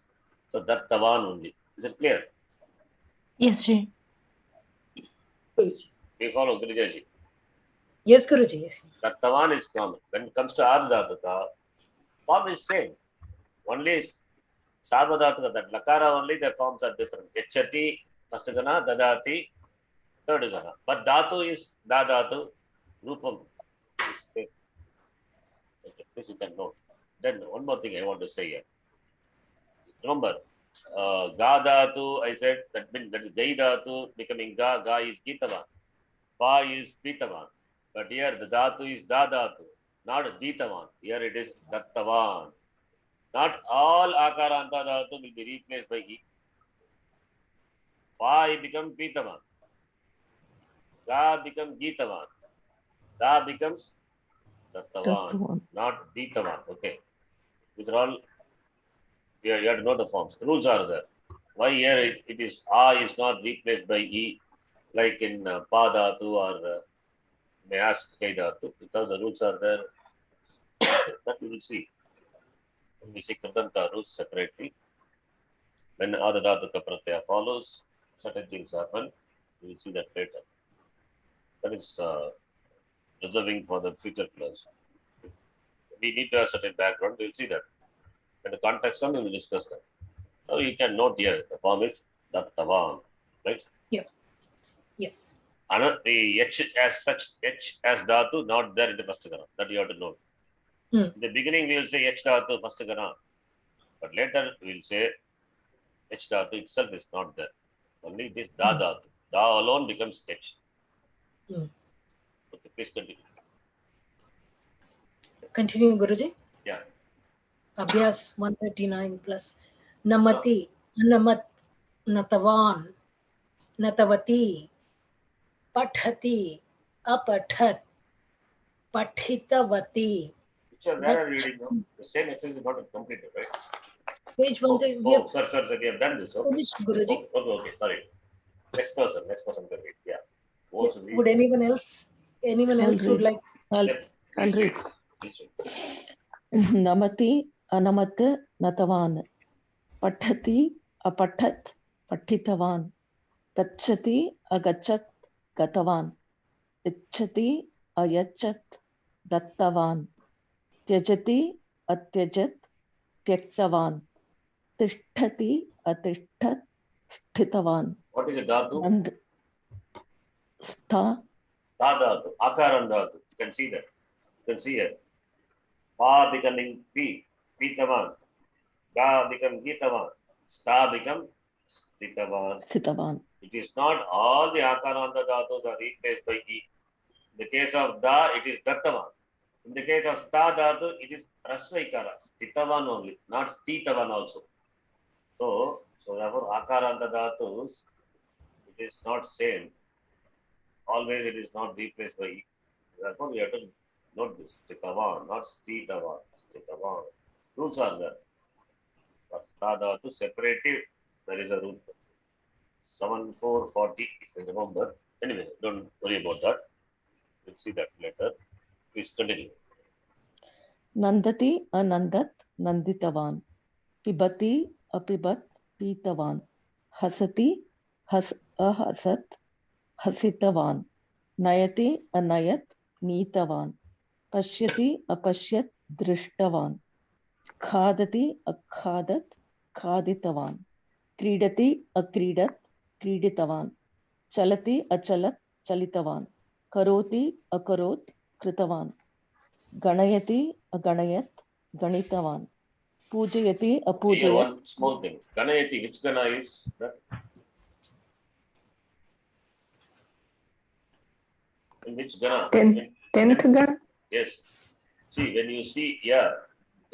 So dattavan only. Is it clear?
Yes, Ji.
Guruji.
We follow Girijaji.
Yes, Guruji. Yes.
Dattavan is common. When it comes to Ardhatuka, form is same. Only is Sarvadhatuka, that lakara only, the forms are different. Yachati, first gana, dadati, third gana. But dhatu is dadatu, rupam. Okay, this you can note. Then one more thing I want to say here. Remember, ga dhatu, I said that means that is gai dhatu becoming ga is gitavan. Pa is pitavan. But here the dhatu is da dhatu, not ditavan. Here it is dattavan. Not all akaranta dhatu will be replaced by e. Pa becomes pitavan. Ga becomes gitavan. Da becomes dattavan, not ditavan. Okay. These are all, you have to know the forms. The rules are there. Why here it is A is not replaced by E, like in Pa dhatu or may ask Kai dhatu, because the rules are there. That we will see. When we see Kridanta rules separately, when Adha dhatu pratyaya follows, certain things happen. We will see that later. That is reserving for the future class. We need to have certain background. We will see that. When the context comes, we will discuss that. So you can note here, the form is dattavan, right?
Yep. Yep.
The H as such, H as dhatu, not there in the first gana. That you have to note. In the beginning, we will say H dhatu, first gana. But later, we will say H dhatu itself is not there. Only this da dhatu. Da alone becomes H. Okay, please continue.
Continue, Guruji.
Yeah.
Abhyas 139 plus. Namati, namat, natavan, natavati, pathati, apathat, Pathitavati.
Which are where are you reading now? The same exercise is not completed, right?
Page 130. We
Oh,
have
sorry, we have done this. Okay.
finished, Guruji.
Okay, sorry. Next person can read. Yeah. Who wants to read?
Would anyone else
I'll
would
read.
like?
Yep,
I'll
please
read.
Please read.
Namati anamat natavan. Pathati apathat pathitavan. Gachati agachat gatavan. Ichchati ayachat dattavan. Tyajati atyajat tyaktavan. Tishtati atishtat sthitavan.
What is the dhatu?
And stha
Sta dhatu. Akaran dhatu. You can see that. You can see it. Pa becoming P. Pitavan. Ga become Gitavan. Sta become Stitavan.
sthitavan.
It is not all the Akaranta dhatus are replaced by E. In the case of Da, it is Dattavan. In the case of Sta dhatu, it is Rasvaikara. Stitavan only, not Stitavan also. So therefore, Akaranta dhatus, it is not same. Always it is not replaced by E. Therefore, we have to note this. Stitavan, not Stitavan. Stitavan. Rules are there. But Sta dhatu separative, there is a rule. 7440, if you remember. Anyway, don't worry about that. We'll see that later. Please continue.
Nandati anandat nanditavan. Pibati apibat pitavan. Hasati ahasat hasitavan. Nayati anayat neetavan. Pashyati apashyat drishtavan. Khadati akhadat khaditavan. Kridati akridat kriditavan. Chalati achalat chalitavan. Karoti akarot kritavan. Ganayati aganayat ganitavan. Pujayati
Here
apujayat.
one small thing. Ganayati, which Gana is that? In which Gana?
Tenth Gana?
Yes. See, when you see Ya,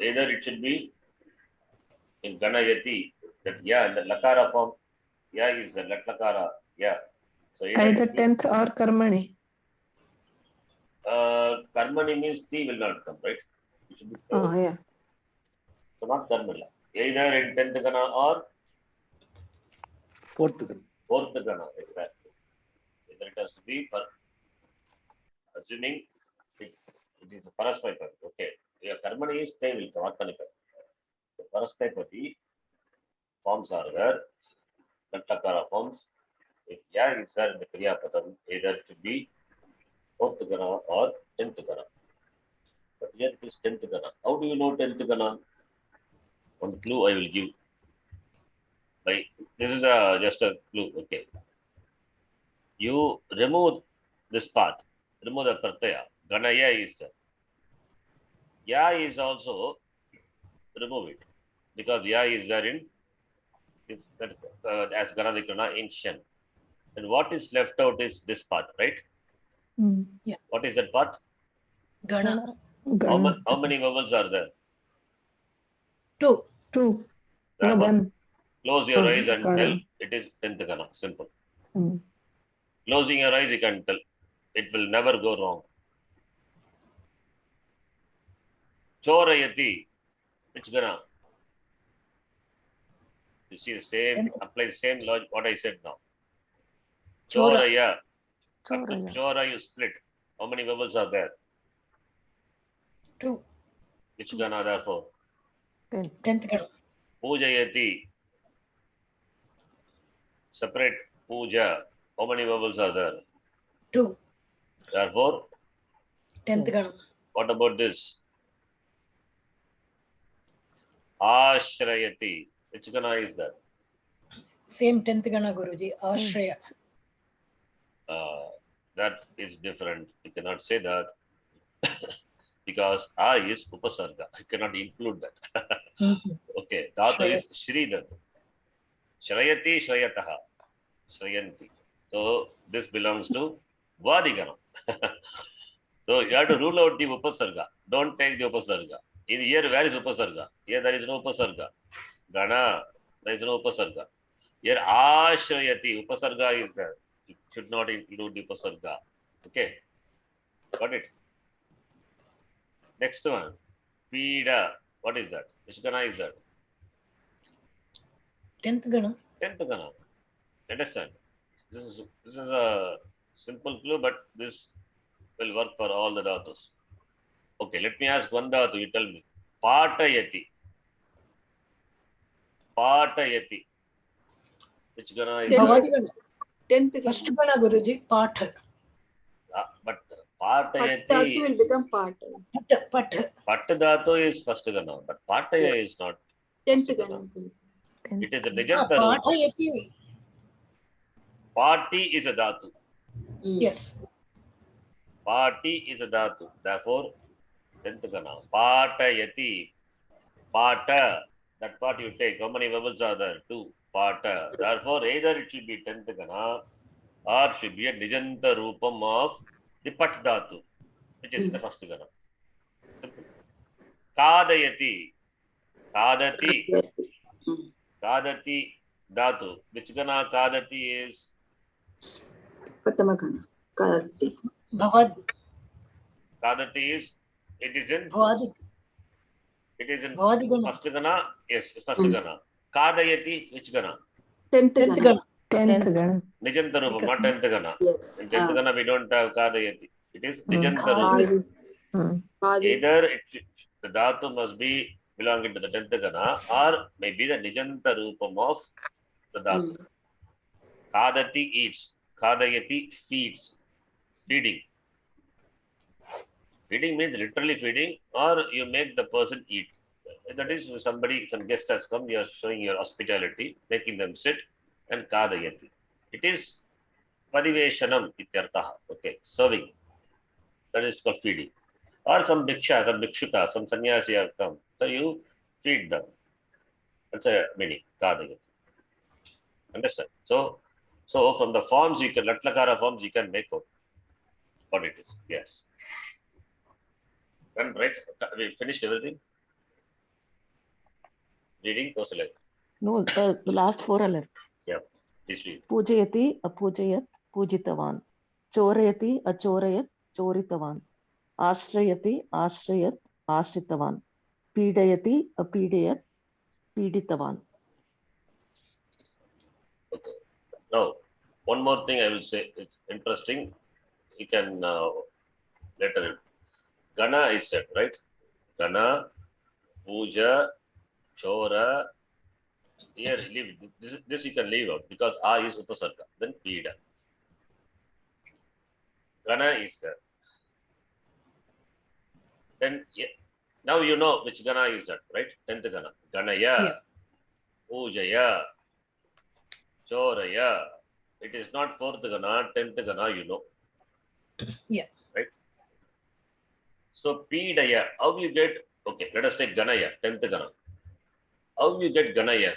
either it should be in Ganayati, that Ya, the Lakara form, Ya is the Latlakara, Ya. So either
Either
it should
tenth or Karmani.
Karmani means T will not come, right? It should be
Oh, yeah.
So not Karmala. Either in 10th Gana or
Fourth Gana.
4th Gana, exactly. Either it has to be, assuming it is a Parasvaipati. Okay. Yeah, Karmani is Te will come, Atmanika. The Parasvaipati forms are there, Natlakara forms. If Ya is there in the Kriya Patam, either it should be 4th Gana or 10th Gana. But here it is 10th Gana. How do you know 10th Gana? One clue I will give. This is just a clue. Okay. You remove this part, remove the pratyaya. Ganaya is there. Ya is also remove it because Ya is there in as Ganadikana in Shen. And what is left out is this part, right?
Yeah.
What is that part?
Gana.
How many vowels are there?
2.
Two. No,
Therefore,
one.
close your eyes and
Gana.
tell it is 10th Gana. Simple.
Mm.
Closing your eyes, you can tell. It will never go wrong. Chorayati. Which Gana? You see the same, apply the same logic what I said now.
Chora.
Choraya.
Choraya.
Chora you split. How many vowels are there?
2.
Which Gana therefore?
10th Gana.
Pujayati. Separate puja. How many vowels are there?
2.
Therefore,
10th Gana.
what about this? Ashrayati. Which Gana is that?
Same 10th Gana, Guruji. Ashraya.
That is different. You cannot say that because A is Upasarga. I cannot include that. Okay. Dhatu is Shridat. Shrayati, Shrayataha. Shrayanti. So this belongs to Vadigana. So you have to rule out the Upasarga. Don't take the Upasarga. In here, where is Upasarga? Here there is no Upasarga. Gana, there is no Upasarga. Here Ashrayati, Upasarga is there. You should not include the Upasarga. Okay. Got it? Next one. Pida. What is that? Which gana is that?
10th gana.
10th gana. Understand? This is a simple clue, but this will work for all the dhatus. Okay, let me ask one dhatu. You tell me. Patayati. Patayati. Which gana is
Tenth.
that?
Bhavadi gana.
10th
First
gana.
gana, Guruji, Patha.
But
Pat dhatu
Patayati.
will become part.
Patha.
Pat dhatu is first gana, but Pataya is not
10th
first
gana.
gana. It is a
Ah,
Nijanta Rupa.
Pathayati.
Party is a dhatu.
Yes.
Party is a dhatu. Therefore, 10th gana. Patayati. Pata. That part you take. How many vowels are there? 2. Pata. Therefore, either it should be 10th gana or should be a Nijanta Rupam of the Pat dhatu, which is the first gana. Simple. Kadayati. Kadati. Kadati dhatu. Which gana kadati is?
Prathama gana. Kadati.
Bhavad.
Kadati is, it is in
Bhavadi. Bhavadi gana.
first gana. Yes, first gana. Kadayati, which gana?
10th
10th
gana.
gana.
10th gana.
Nijanta Rupam,
Because
not 10th gana.
Yes.
In 10th gana, we don't have Kadayati. It is Nijanta
Khadi.
Rupam.
Hmm.
Kadi.
Either the dhatu must be belonging to the 10th gana or maybe the Nijanta Rupam of the dhatu. Kadati eats. Kadayati feeds. Feeding. Feeding means literally feeding, or you make the person eat. That is, somebody, some guest has come, you are showing your hospitality, making them sit, and kadayati. It is pariveshanam ityartaha. Okay, serving. That is called feeding. Or some bhiksha, some bhikshuka, some sannyasi have come. So you feed them. That's a meaning, kadayati. Understand? So from the forms you can, latlakara forms you can make out what it is. Yes. Done, right? We finished everything. Reading, Kosalai.
No, the last 4 are left.
Yeah, please read.
Pujayati, apujayat, pujitavan. Chorayati, achorayat, choritavan. Ashrayati, ashrayat, ashritavan. Pidayati, apidayat, piditavan.
Okay. Now, one more thing I will say. It's interesting. You can later. Gana is said, right? Gana, puja, chora. Here, leave it. This you can leave out because A is upasarga. Then pida. Gana is there. Then now you know which gana is that, right? 10th gana. Ganaya,
Yeah.
pujaya, choraya. It is not 4th gana, 10th gana, you know.
Yeah.
Right? So pidaya, how you get, okay, let us take ganaya, 10th gana. How you get ganaya?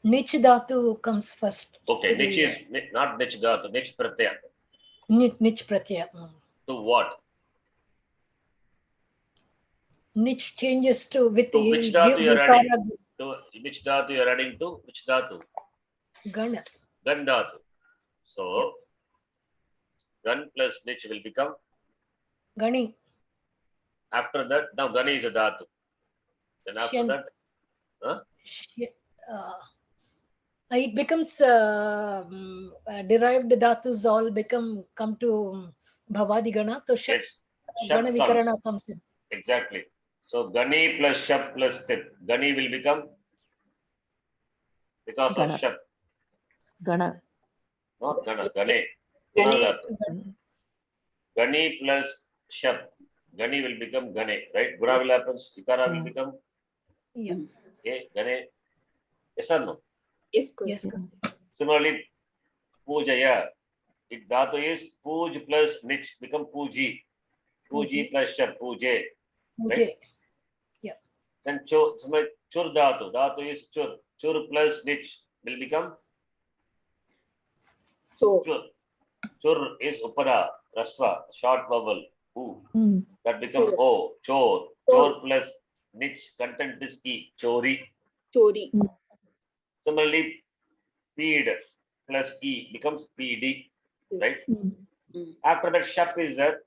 Nich dhatu comes first.
Okay,
to
nich
the,
is not nich dhatu, nich pratyaya.
Nich pratyaya.
To what?
Nich changes to with
To
the
which dhatu
gives
you are adding?
ukara
To which dhatu you are adding to? Which dhatu?
gana.
Gan dhatu. So, gan plus nich will become,
Gani.
after that, now gani is a dhatu. Then after
Shen.
that,
It becomes derived dhatus all come to bhavadi gana. So
yes,
gana
shap
vikarana
comes.
comes in.
Exactly. So, gani plus shap plus tip. Gani will become because
Gana.
of shap.
Gana.
Not gana, gane.
Gane.
Guna dhatu. Gani plus shap. Gani will become gane, right? Gura will happen. Ikara will become
Yeah.
gane. Yes or no?
Yes,
Yes.
Guruji.
Similarly, pujaya. If dhatu is puj plus nich become puji. Puji
Puji.
plus shap, puje.
Puje.
Then chur dhatu. Dhatu is chur. Chur plus nich will become
So,
chur. Chur is upada, rasva, short vowel, u.
Hmm.
That becomes
Chor.
o, chor. Chor plus nich, content is ki, chori.
chori.
Similarly, peed plus e becomes pd, right?
Hmm.
Mm.
After that, shap is there.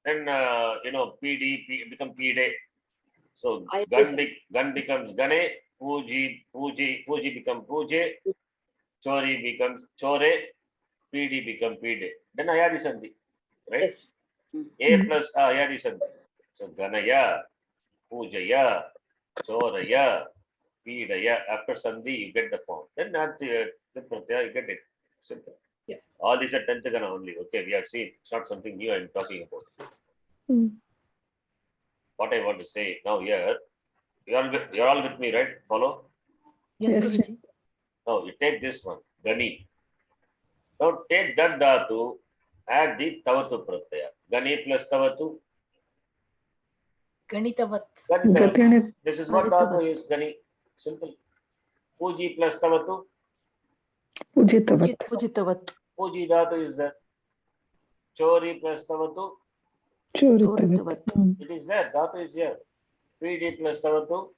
Then PD become PD. So
I
gun becomes Gane, Puji become Puje, Chori becomes Chore, PD become PD. Then Ayadi Sandhi, right?
Yes.
A plus Ayadi Sandhi. So Ganaya, Pujaya, Choraya, Pidaya. After Sandhi, you get the form. Then at the Pratyaya, you get it. Simple.
Yeah.
All these are 10th Gana only. Okay, we have seen. It's not something new I'm talking about. What I want to say now here, you're all with me, right? Follow?
Yes,
Yes,
Guruji.
Now you take this one, Gani. Now take that dhatu, add the Tavatu Pratyaya. Gani plus Tavatu.
Ganitavat.
Ganitavat.
Gatyani
This is what
Ganitavat.
dhatu is, Gani. Simple. Puji plus Tavatu.
Pujitavat.
Pujitavat.
Puji dhatu is there. Chori plus Tavatu.
Choritavat.
It is there. Dhatu is here. PD plus Tavatu.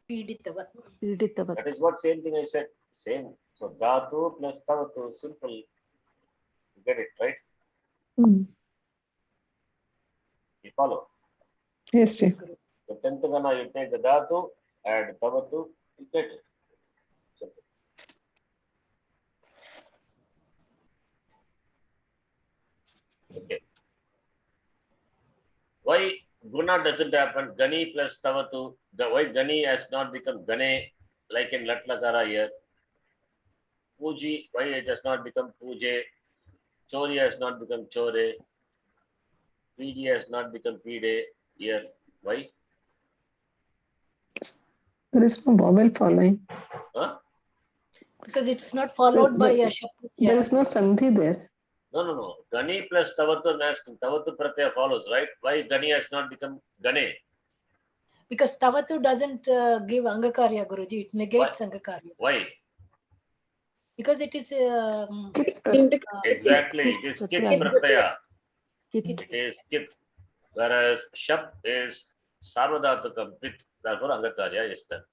Piditavat.
Piditavat.
That is what same thing I said. Same. So dhatu plus Tavatu. Simple. You get it, right? You follow?
Yes, sir.
Yes, Guru.
The 10th Gana, you take the dhatu, add Tavatu, you get it. Simple. Okay. Why Guna doesn't happen? Gani plus Tavatu. Why Gani has not become Gane like in Latlakara here? Puji, why it has not become Puje? Chori has not become Chore. PD has not become Pide here. Why?
There is no vowel following.
Huh?
Because it's not followed by a Shapratya.
There is no sandhi there.
No. Gani plus Tavatu, Tavatu Pratyaya follows, right? Why Gani has not become Gane?
Because Tavatu doesn't give Angakarya, Guruji. It negates Angakarya.
Why?
Because it is
Exactly. It is Kit Pratyaya.
Kit.
It is Kit. Whereas Shap is Sarvadhatukam Pit. Therefore, Angakarya is there.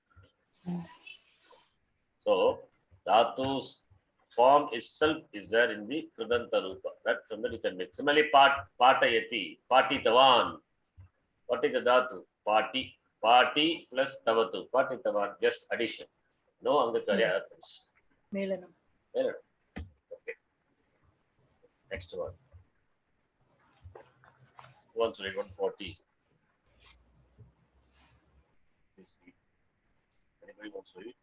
So, Dhatu's form itself is there in the Kridanta Rupa. That from that you can make. Similarly, Patayati, Patitavan. What is the Dhatu? Pati plus Tavatu. Patitavan, just addition. No Angakarya happens.
Melanam.
Okay. Next one. Who wants to read 140? Please read. Anybody wants to read?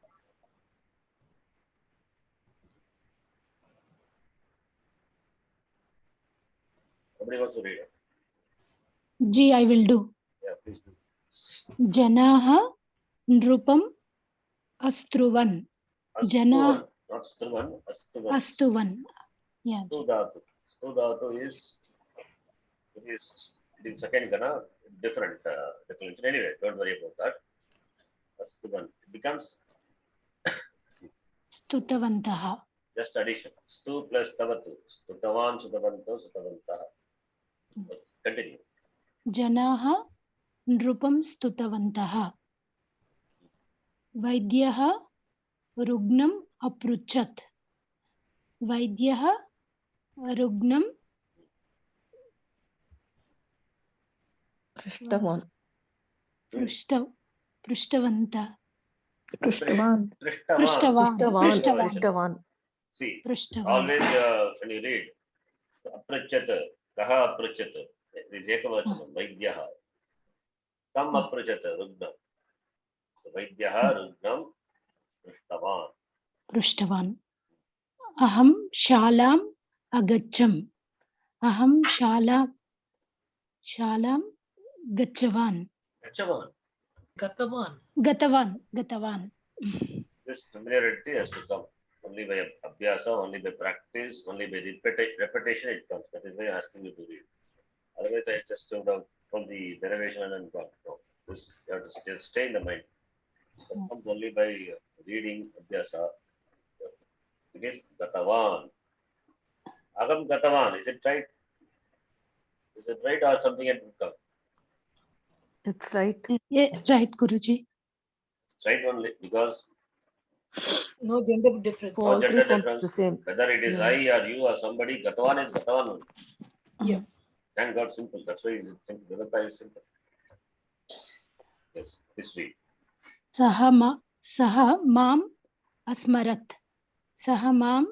Somebody wants to read it.
Ji, I will do.
Yeah, please do.
Janaha nrupam astruvan. Jana
Astuvan, not Struvan, Astuvan.
astuvan. Yeah. Ji.
Studhatu. Studhatu is second Gana, different declension. Anyway, don't worry about that. Astuvan. It becomes
Stutavantaha.
just addition. Stu plus Tavatu. Stutavan, Sutavanto, Sutavantaha. Continue.
Janaha nrupam stutavantaha. Vaidyaha rugnam apruchat. Vaidyaha rugnam
Prishtavan.
pruštavanta.
Prishtavan.
Prishtavan.
Prishtavan.
See,
Prishtavan.
always when you read Aprachat, Kaha Aprachat, it is Ekavachanam, Vaidyaha. Kam Aprachat, Rugnam. So Vaidyaha, Rugnam, Prishtavan.
Prushtavan. Aham shalam agacham. Aham shalam gachavan.
Gachavan.
Gatavan.
This familiarity has to come only by abhyasa, only by practice, only by repetition it comes. That is why I'm asking you to read. Otherwise, I just would have from the derivation and gone. No, this you have to still stay in the mind. That comes only by reading abhyasa. It is Gatavan. Agam Gatavan, is it right? Is it right or something else will come?
It's right.
Yeah, right, Guruji.
It's right only because
No gender difference.
For all
gender
three forms
difference.
the same.
Whether it is
Yeah.
I or you or somebody, Gatavan is Gatavan only.
Yeah.
Thank God, simple. That's why it's simple. Vedanta is simple. Yes, history.
सः माम् अस्मरत् सः मां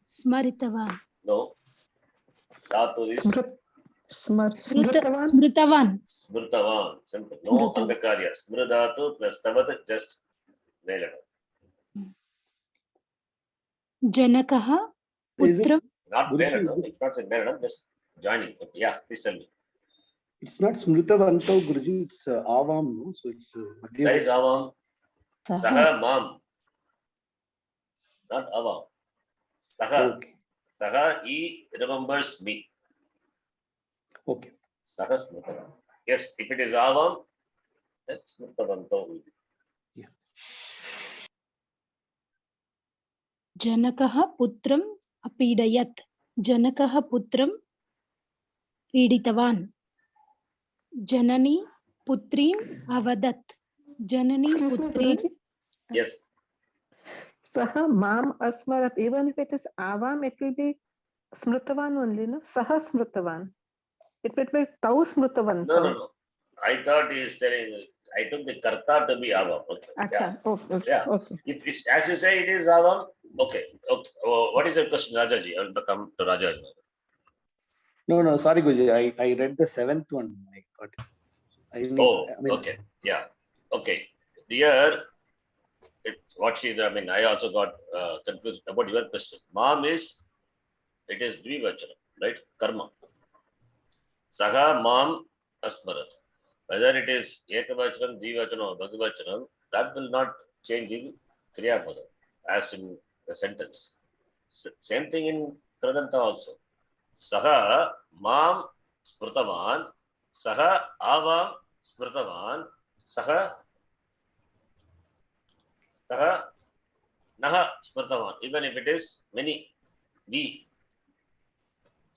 स्मरितवान्
No. Dhatu is
स्मृतवान्
स्मृतवान्
smrtavan. Simple. No
Smritavan.
angakarya. Smridhatu plus tavat just male.
जनकः
Is it?
पुत्रं
Not
Guruji,
male.
is it-
It's not male. Just joining. Okay. Yeah. Please tell me.
It's not Smritavanto, Guruji. It's Avam. No? So it's
Where is avam?
Saha.
Saha mam. Not avam. Saha.
Okay.
Saha, he remembers me.
Okay.
Saha smrtavan. Yes, if it is avam, then smrtavanto will be.
जनकः पुत्रम् अपीडयत् जनकः पुत्रं पीडितवान् जननी पुत्रीम् अवदत् जननी
Excuse me,
पुत्रीं
Guruji.
Yes.
Saha mam asmarat. Even if it is avam, it will be smrtavan only, no? Saha smrtavan. It will be tau smrtavan.
No. I thought he is telling, I took the karta to be avam. Okay. Yeah.
Acha. Oh, okay.
Yeah.
Okay.
If it's, as you say, it is avam, okay. Okay. Oh, what is your question, Rajaji? I will come to Rajaji.
No. Sorry, Guruji. I read the seventh one. I got it.
Oh,
I mean,
okay. Yeah. Okay. Here, what she, I mean, I also got confused about your question. Mom is, it is dvivachana, right? Karma. Saha mam asmarat. Whether it is ekavachanam, dvivachanam, or bhagavachanam, that will not change in kriya padam, as in the sentence. Same thing in Kradanta also. Saha mam smrtavan, saha avam smrtavan, saha naha smrtavan, even if it is many, we.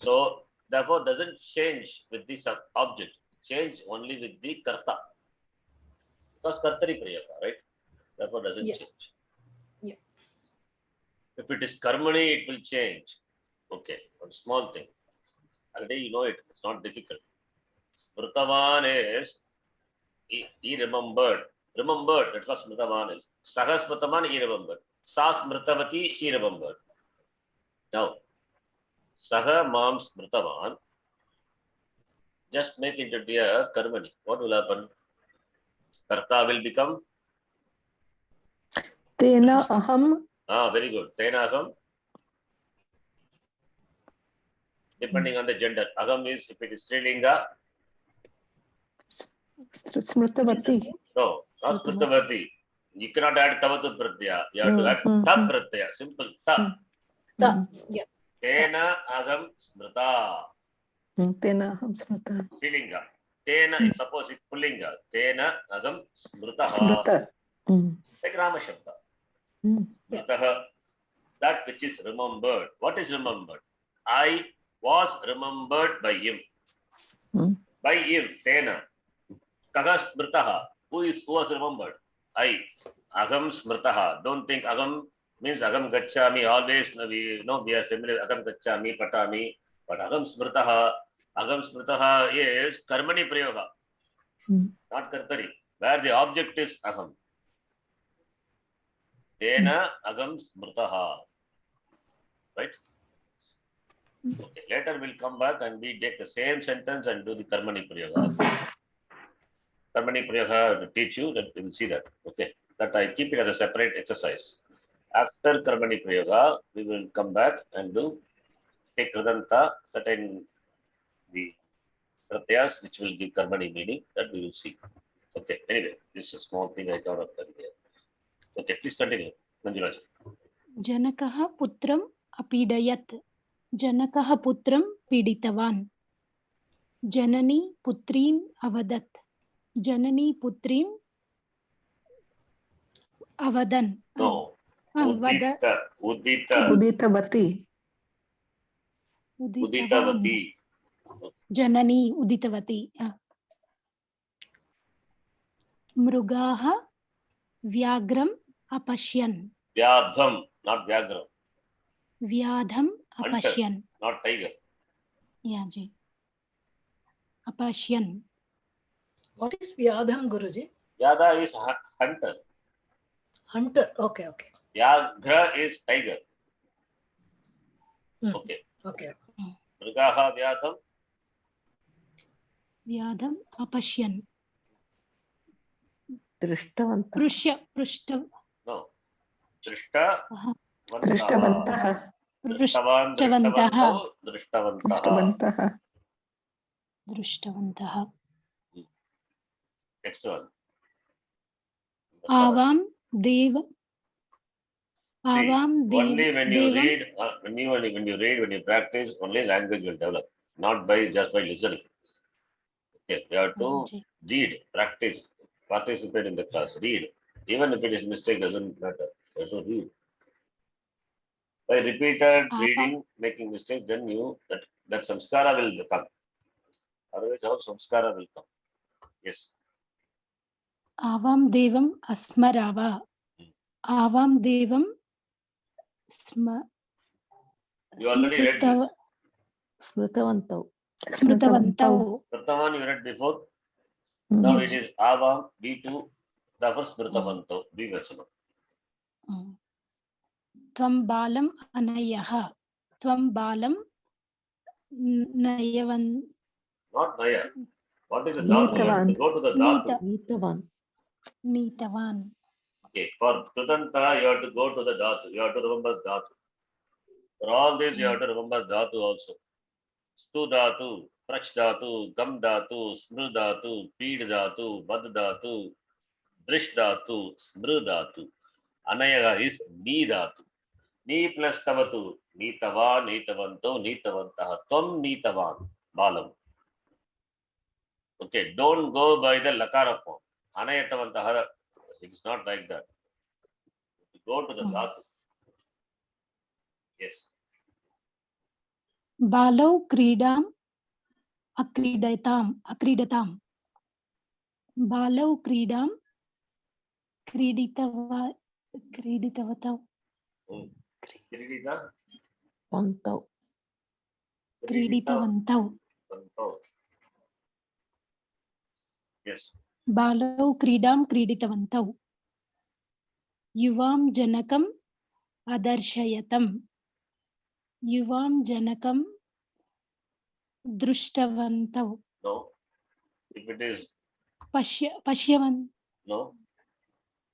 So, therefore, doesn't change with the object, change only with the karta. Because kartari prayoga, right? Therefore, doesn't
Yeah.
change.
Yeah.
If it is karmani, it will change. Okay, one small thing. Already you know it, it's not difficult. Smrtavan is, he remembered. Remembered, that's what smrtavan is. Saha smrtavan, he remembered. Sa smrtavati, she remembered. Now, saha mam smrtavan, just make it into a karmani. What will happen? Karta will become,
Tena aham.
very good. Tena aham. Depending on the gender. Aham is, if it is Strilinga,
Smrtavati.
no, not smrtavati. You cannot add tavatu pratyaya. You have to add ta pratyaya. Simple. Ta.
Ta. Yeah.
Tena aham smrta.
Tena aham smrta.
Strilinga. Tena, if suppose it's pullinga. Tena aham smrtaha.
Smrta.
Like Rama Shabda. Smrtaha. That which is remembered. What is remembered? I was remembered by him. By him. Tena. Kaha smrtaha. Who was remembered? I. Agam smrtaha. Don't think agam means agam gacchami. Always we are familiar. Agam gacchami, patami. But agam smrtaha. Agam smrtaha is karmani prayoga. Not kartari. Where the object is agam. Tena agam smrtaha. Right? Okay. Later we'll come back and we take the same sentence and do the karmani prayoga. Karmani prayoga to teach you, that we will see that. Okay. That I keep it as a separate exercise. After karmani prayoga, we will come back and take Kradanta, certain the pratyas which will give karmani meaning, that we will see. Okay. Anyway, this is a small thing I thought of here. Okay, please continue. Manjulaj.
जनकः पुत्रम् अपीडयत् जनकः पुत्रं पीडितवान् जननी पुत्रीम् अवदत् जननी पुत्रीम् अवदन्
No.
वद
Uditavati.
Uditavati.
जननी उदितवती मृगाः व्याघ्रम् अपश्यन्
Vyadham, not Vyagram.
व्याधम् अपश्यन्
Not tiger.
या जी Apashyan.
What is Vyadham, Guruji?
Yada is hunter.
Hunter. Okay.
Vyaghra is tiger.
Hmm.
Okay.
Okay.
Mrugaha vyadham.
Vyadham apashyan.
दृष्टवन्तः
Prushta.
No. Drishta.
दृष्टवन्तः
Drishtavan.
Drishtavantaha.
Drishtavantaha.
दृष्टवन्तः
Drishtavantaha.
Next one.
Avam Deva.
See,
Avam
only when you
Devam.
read, when you practice, only language will develop, not by just by listening. Okay, you have to read, practice, participate in the class, read. Even if it is mistake, doesn't matter. You have to read. By repeated reading, making mistakes, then that samskara will come. Otherwise, how samskara will come? Yes.
Avam Devam Asmarava. Avam Devam
You already read this.
स्मृतवन्तौ
Smritavantau.
Prataman you read before. Now
Yes.
it is avam, B2, the first Pratamanto, B-vachana.
Tvam balam anayaha. Tvam balam nayavan.
Not Naya. What is the dhatu? You have to go to the dhatu.
नीतवान्
Nitavan.
Okay, for Trudanta, you have to go to the dhatu. You have to remember dhatu. For all this, you have to remember dhatu also. Stu dhatu, prach dhatu, gam dhatu, smru dhatu, peed dhatu, bad dhatu, drish dhatu, smru dhatu. Anayaga is ni dhatu. Ni plus tavatu. Nitavan, nitavanto, nitavantaha. Tvam nitavan. Balam. Okay, don't go by the lakara form. Anayatavantaha. It is not like that. Go to the dhatu. Yes.
Balau kridam akridatam. Balau kridam kriditavatav.
Kiridita.
वन्तौ
Kriditavantau.
Yes.
Balau kridam kriditavantau. Yuvam janakam adarshayatam. Yuvam janakam društavantau.
No. If it is
Pashyavan.
no.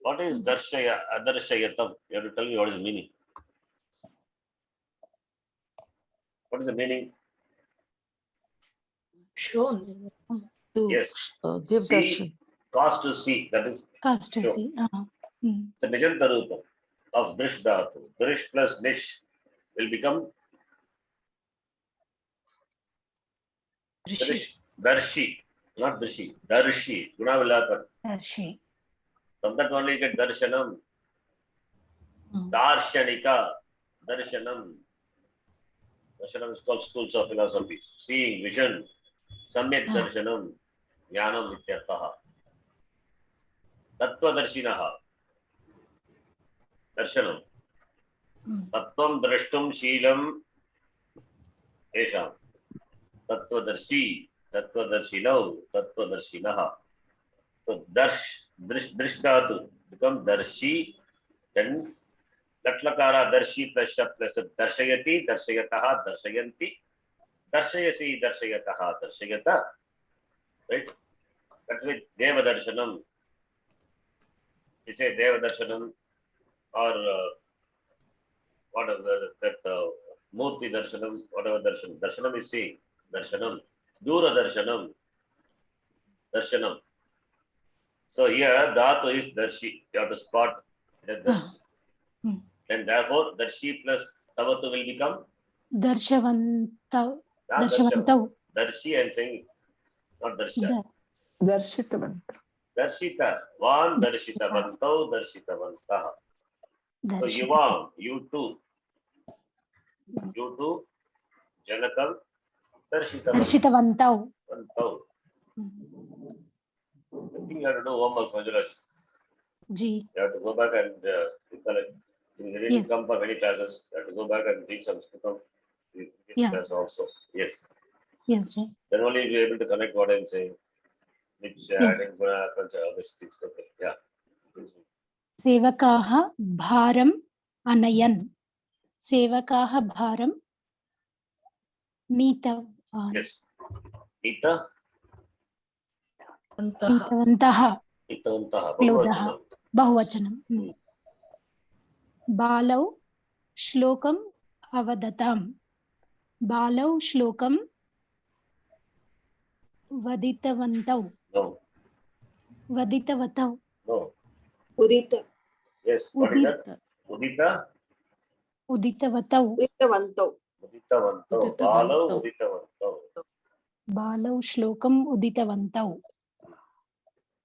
What is darshaya, adarshayatam? You have to tell me what is the meaning. What is the meaning?
Shown.
to
Yes.
give
See,
darshan.
cause to see. That is
Kastasi.
the Nijanta Rupa of Drish Dhatu. Drish plus Nish will become Drish, Darshi, not Drishi, Darshi. Guna will happen.
Darshi.
From that only you get Darshanam, Darshanika, Darshanam. Darshanam is called schools of philosophy. Seeing, vision, Samyak Darshanam, Jnanam Ityartaha. Tattva Darshinaha. Darshanam. Tattvam Drashtum Sheelam Esham. Tattvadarshi, Tattvadarshinav, Tattvadarshinaha. So Drishthatu become Darshi, then Latlakara Darshi plus Darshayati, Darshayataha, Darshayanti, Darshayasi, Darshayataha, Darshayata. Right? That's with Deva Darshanam. You say Deva Darshanam or whatever that Murti Darshanam, whatever Darshanam. Darshanam is seeing. Darshanam. Dura Darshanam. Darshanam. So here Dhatu is Darshi. You have to spot it as Darshi. And therefore Darshi plus Tavatu will become
Darshavantau.
not
Darshavantau.
Darshi I'm saying, not Darsha.
दर्शितवन्तः
Darshita. One Darshita Vantau, Darshita Vantaha. So Yuvam, you too. You too. Janakam, Darshita
Darshitavantau.
Vantau. I think you have to do homework, Manjulaj.
Ji.
You have to go back and recollect. You didn't
Yes.
come for many classes. You have to go back and read some Samskritam. This
Yeah.
class also. Yes.
Yes, Ji.
Then only you'll be able to connect what I'm saying. Which
Yes.
adding all these things. Okay. Yeah.
सेवकाः भारम् अनयन् सेवकाः भारं नीतवान्
Yes. Ita.
नीतवन्तः
Itavantah.
क्लोदः
Bahuvachanam.
बहुवचनं बालौ श्लोकम् अवदताम् बालौ श्लोकं वदितवन्तौ
No.
वदितवतौ
No.
Udita.
Yes. What is that? Udita.
उदितवतौ
Uditavantau.
Uditavanto. Balau uditavanto.
बालौ श्लोकम् उदितवन्तौ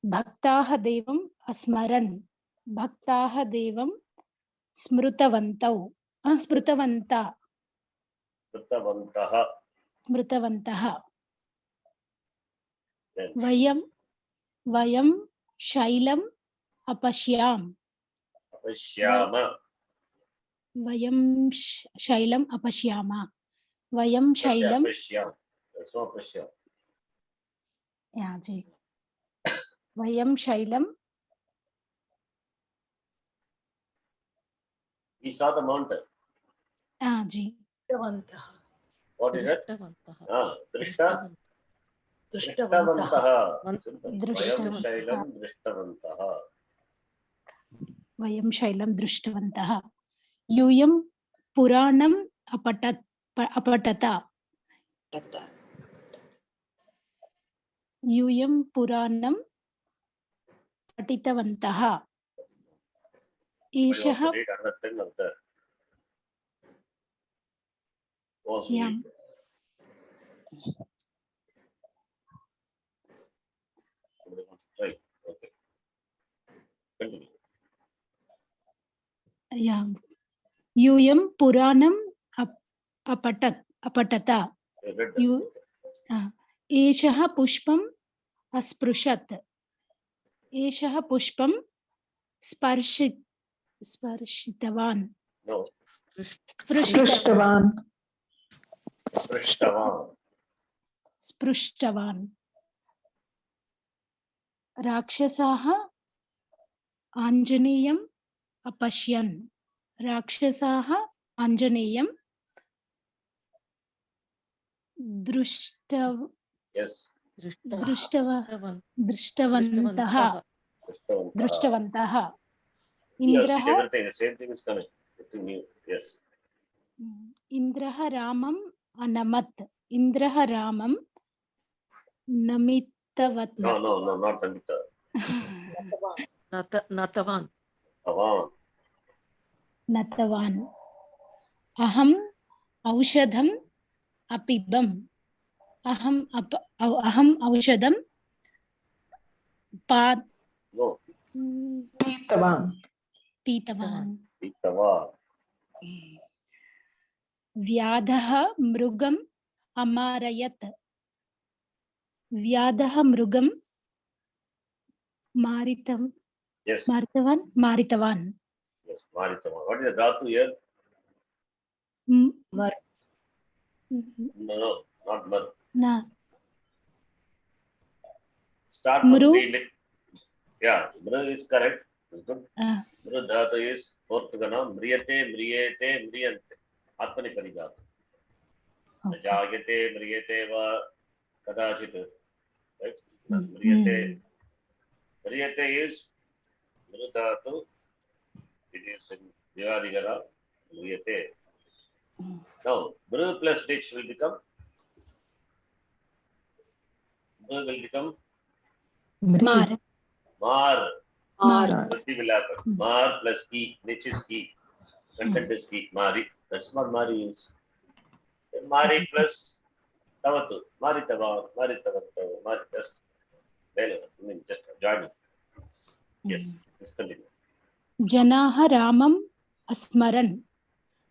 भक्ताः देवम् अस्मरन् भक्ताः देवं स्मृतवन्तौ स्मृतवन्तः
Uditavantah.
स्मृतवन्तः
Then
वयं शैलम् अपश्याम
Apashyama.
वयं शैलम् अपश्याम वयं शैलं
Apashyam. That's not apashyam.
या जी वयं शैलं
We saw the mountain.
Ji
What is it?
दृष्टवन्तः
Drishta.
दृष्टवन्तः
Vayam shailam drishtavantaha.
वयं शैलं दृष्टवन्तः यूयं पुराणम् अपठत यूयं पुराणं पठितवन्तः एषः
Read another thing of the.
Yeah.
Try. Okay. Continue.
या यूयं पुराणम् अपठत
You read that.
You- एषः पुष्पम् अस्पृशत् एषः पुष्पं स्पर्शितवान्
No.
स्पृष्टवान्
स्पृष्टवान् राक्षसाः आञ्जनेयम् अपश्यन् राक्षसाः आञ्जनेयं
Yes.
दृष्टवन्तः
Drishtavantaha. Yes,
इन्द्रः
everything. The same thing is coming. Nothing new. Yes.
इन्द्रः रामम् अनमत् इन्द्रः रामं नमितवत्
No, not Nandita.
नतवान्
Avan.
नतवान् अहम् औषधम् अपिबम् अहम् औषधं
No.
पीतवान्
पीतवान्
Pitava.
व्याधः मृगम् अमारयत् व्याधः मृगं मारितवान्
Yes.
मारितवान्
Yes. Maritama. What is the dhatu here?
Mar.
No, not mar.
न
Start from
Mru.
the. Yeah, Mru is correct. It's good. Mru dhatu is fourth gana. Mriyate, mriyete, mriyante. Atmanipadi dhatu. Jagate, mriyate va kadachit. Right? Mriyate. Mriyate is Mru dhatu. It is in Devadigara. Mriyate. Now, Mru plus which will become? Mru will become
मार
Mar.
मार
Prati will happen. Mar plus E, which is E. Content is E. Mari. That's what Mari is. Then Mari plus Tavatu. Mari Tava. Mari Tavatu. Mari just. Well, I mean, just joining. Yes. Let's continue.
जनाः रामम् अस्मरन्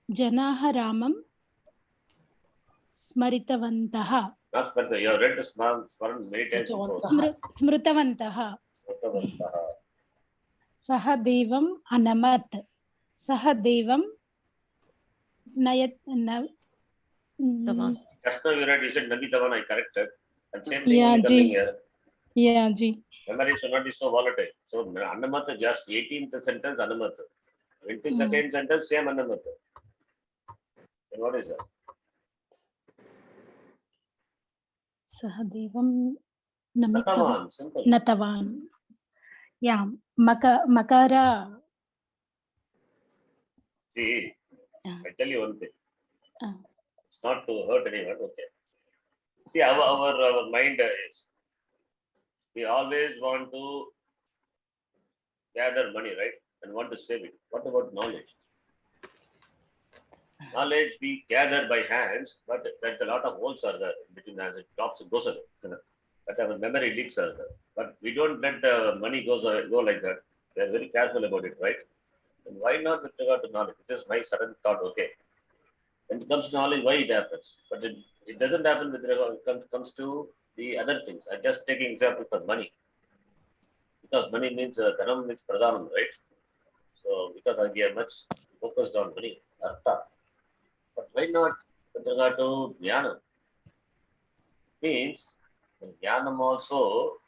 जनाः रामं स्मरितवन्तः
Not further. You have read the Smaran many times before.
स्मृतवन्तः
Smritavantaha.
सः देवम् अनमत् सः देवं
Just now you read, you said Nabitavan, I corrected. And same thing
Yeah,
only coming
ji.
here.
Yeah, ji.
Memory should not be so volatile. So Anamata, just 18th sentence Anamata. 22nd sentence, same Anamata. And what is that?
Sahadevam Namitavan.
Natavan, simple.
Natavan. Yeah. Makara.
See,
Yeah.
I tell you one thing.
Uh.
It's not to hurt anyone, okay. See, our mind is, we always want to gather money, right? And want to save it. What about knowledge? Knowledge we gather by hands, but there's a lot of holes are there between as it drops, it goes away. But our memory leaks are there. But we don't let the money go like that. We are very careful about it, right? And why not with regard to knowledge? It's just my sudden thought, okay. When it comes to knowledge, why it happens? But it doesn't happen with regard comes to the other things. I'm just taking example for money. Because money means dhanam means pradhanam, right? So because we are much focused on money, artha. But why not with regard to jnana? Means jnanam also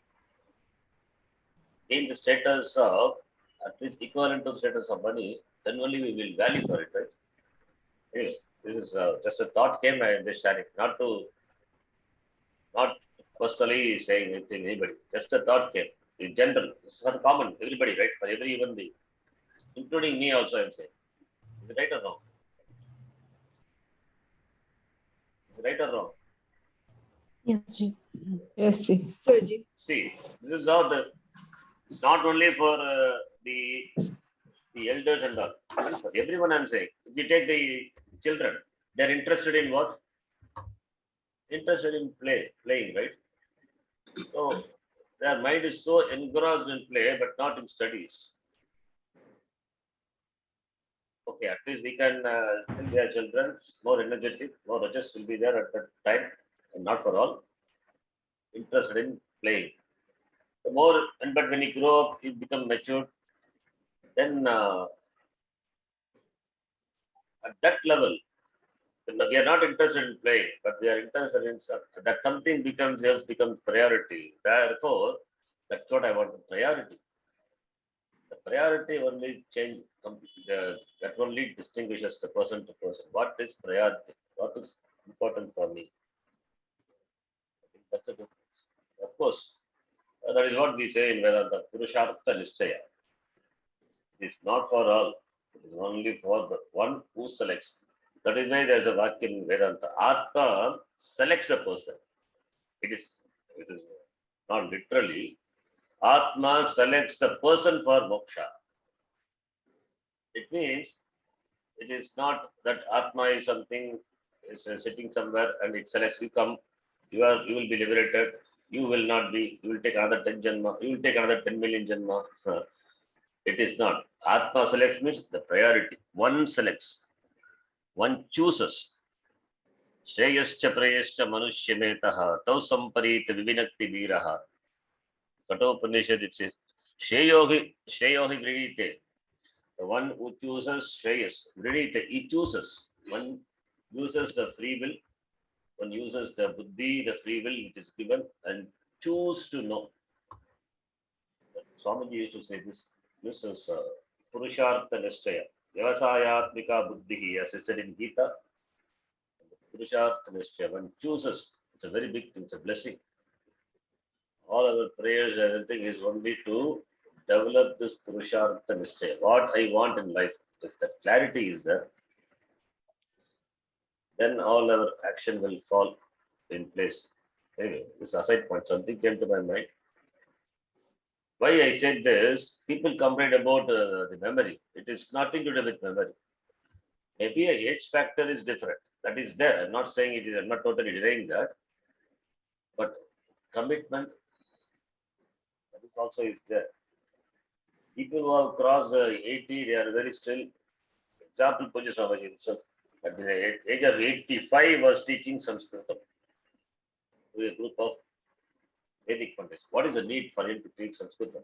gain the status of at least equivalent to the status of money, then only we will value for it, right? Anyway, this is just a thought came in this sharing, not personally saying anything anybody. Just a thought came. In general, this is for the common, everybody, right? For every human being, including me also, I'm saying. Is it right or wrong? Is it right or wrong?
Yes, ji.
Yes, ji.
Guruji.
See, this is how it's not only for the elders and all, and for everyone I'm saying. If you take the children, they're interested in what? Interested in playing, right? So their mind is so engrossed in play, but not in studies. Okay, at least we can still be our children, more energetic, more rajas will be there at that time, and not for all. Interested in playing. The more, but when you grow up, you become mature, then at that level, we are not interested in playing, but we are interested in that something becomes priority. Therefore, that's what I want, priority. The priority only change, that only distinguishes the person to person. What is priority? What is important for me? I think that's a difference. Of course, that is what we say in Vedanta, Purushartha Nishtaya. It is not for all. It is only for the one who selects. That is why there is a vacuum in Vedanta. Atma selects the person. It is not literally. Atma selects the person for moksha. It means it is not that Atma is something is sitting somewhere and it selects you come, you will be liberated, you will not be, you will take another 10 janma, you will take another 10 million janma. It is not. Atma selects means the priority. One selects, one chooses. Shreyascha prayascha manushyametah tau samparit vivinakti viraha. Kathopanishad it says, Shreyohi vridite. The one who chooses Shreyas, vridite, he chooses. One uses the free will, one uses the buddhi, the free will which is given, and choose to know. Swamiji used to say this. This is Purushartha Nishtaya. Vyavasayatmika buddhi, as it said in Gita. Purushartha Nishtaya. One chooses. It's a very big thing. It's a blessing. All our prayers, everything is only to develop this Purushartha Nishtaya. What I want in life. If that clarity is there, then all our action will fall in place. Anyway, this aside point, something came to my mind. Why I said this, people complain about the memory. It is nothing to do with memory. Maybe a age factor is different. That is there. I'm not saying it is, I'm not totally denying that. But commitment, that is also is there. People who have crossed 80, they are very still. Example, Puja Swamiji himself, at the age of 85, was teaching Samskrta to a group of Vedic Pandits. What is the need for him to teach Samskrta?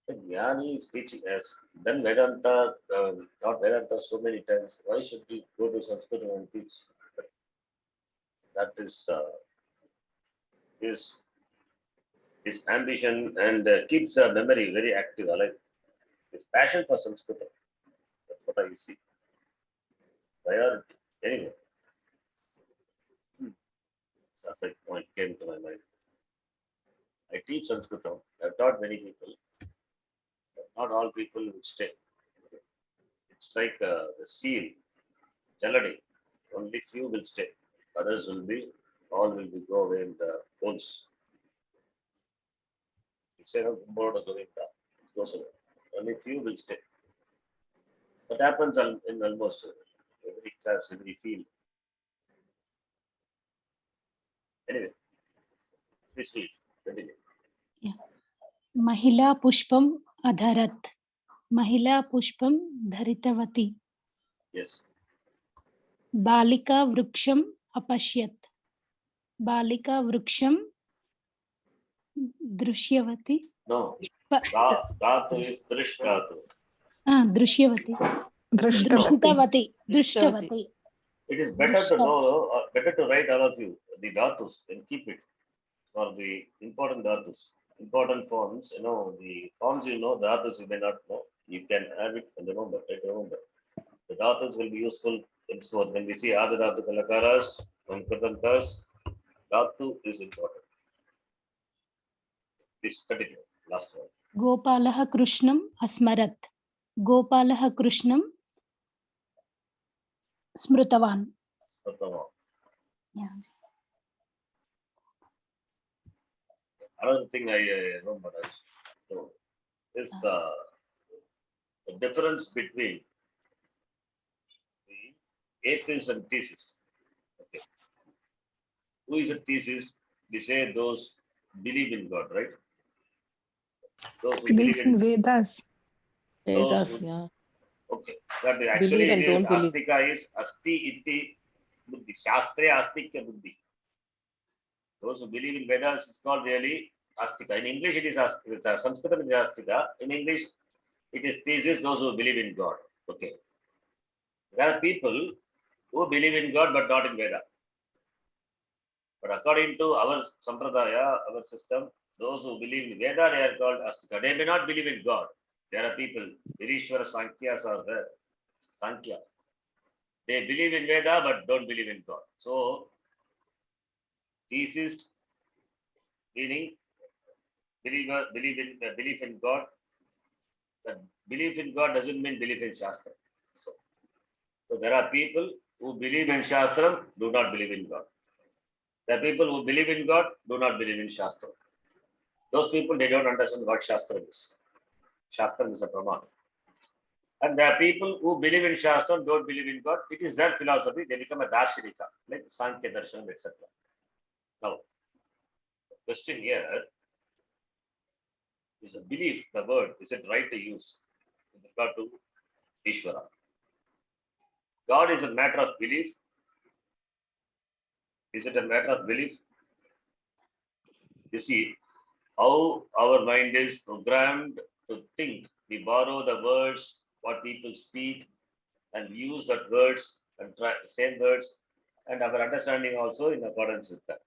The Jnani is teaching us. Then Vedanta, taught Vedanta so many times. Why should we go to Sanskrit and teach? that is his ambition and keeps the memory very active, alive. His passion for Samskrita. That's what I see. Priority. Anyway, such a point came to my mind. I teach Samskrita. I've taught many people. But not all people will stay. It's like the seal, geladi. Only few will stay. Others will be, all will be go away in the holes. Instead of board of going down, it goes away. Only few will stay. That happens in almost every class, every field. Anyway, this week, continue.
महिला पुष्पम अधरत महिला पुष्पम धरितवती
Yes.
बालिका वृक्षम अपश्यत बालिका वृक्षम दृश्यवती
No.
प-
Dhatu is drish dhatu.
दृश्यवती
दृष्टवती
दृष्टवती
It is better to know, better to write all of you the dhatus and keep it for the important dhatus, important forms. You know, the forms you know, dhatus you may not know. You can have it and remember. Right, remember. The dhatus will be useful in sport. When we see Adha Dhatu Kalakaras and Kratantas, dhatu is important. Please continue. Last one.
गोपालः कृष्णम् अस्मरत् गोपालः कृष्णं स्मृतवान्
Pratama.
Yeah.
Another thing I remember is the difference between the atheist and theist. Okay. Who is a theist? We say those believe in God, right? Those who
Believes
believe in
in Vedas.
Vedas,
who-
yeah.
okay. That actually
Believe and
it is
don't believe.
astika is asti iti buddhi. Shastre astikya buddhi. Those who believe in Vedas is not really astika. In English it is astika. Samskrita is astika. In English it is thesis, those who believe in God. Okay. There are people who believe in God but not in Veda. But according to our sampradaya, our system, those who believe in Veda, they are called astika. They may not believe in God. There are people, Irishwara Sankyas are there. Sankhya. They believe in Veda but don't believe in God. So, theist meaning belief in God. That belief in God doesn't mean belief in Shastra. So there are people who believe in Shastra, do not believe in God. There are people who believe in God, do not believe in Shastra. Those people, they don't understand what Shastra is. Shastra is a Pramana. And there are people who believe in Shastra and don't believe in God. It is their philosophy. They become a Darshanika, like Sankhya Darshan, etc. Now, the question here is a belief, the word, is it right to use with regard to Ishvara? God is a matter of belief. Is it a matter of belief? You see, how our mind is programmed to think. We borrow the words, what people speak, and use that words and try same words, and our understanding also in accordance with that.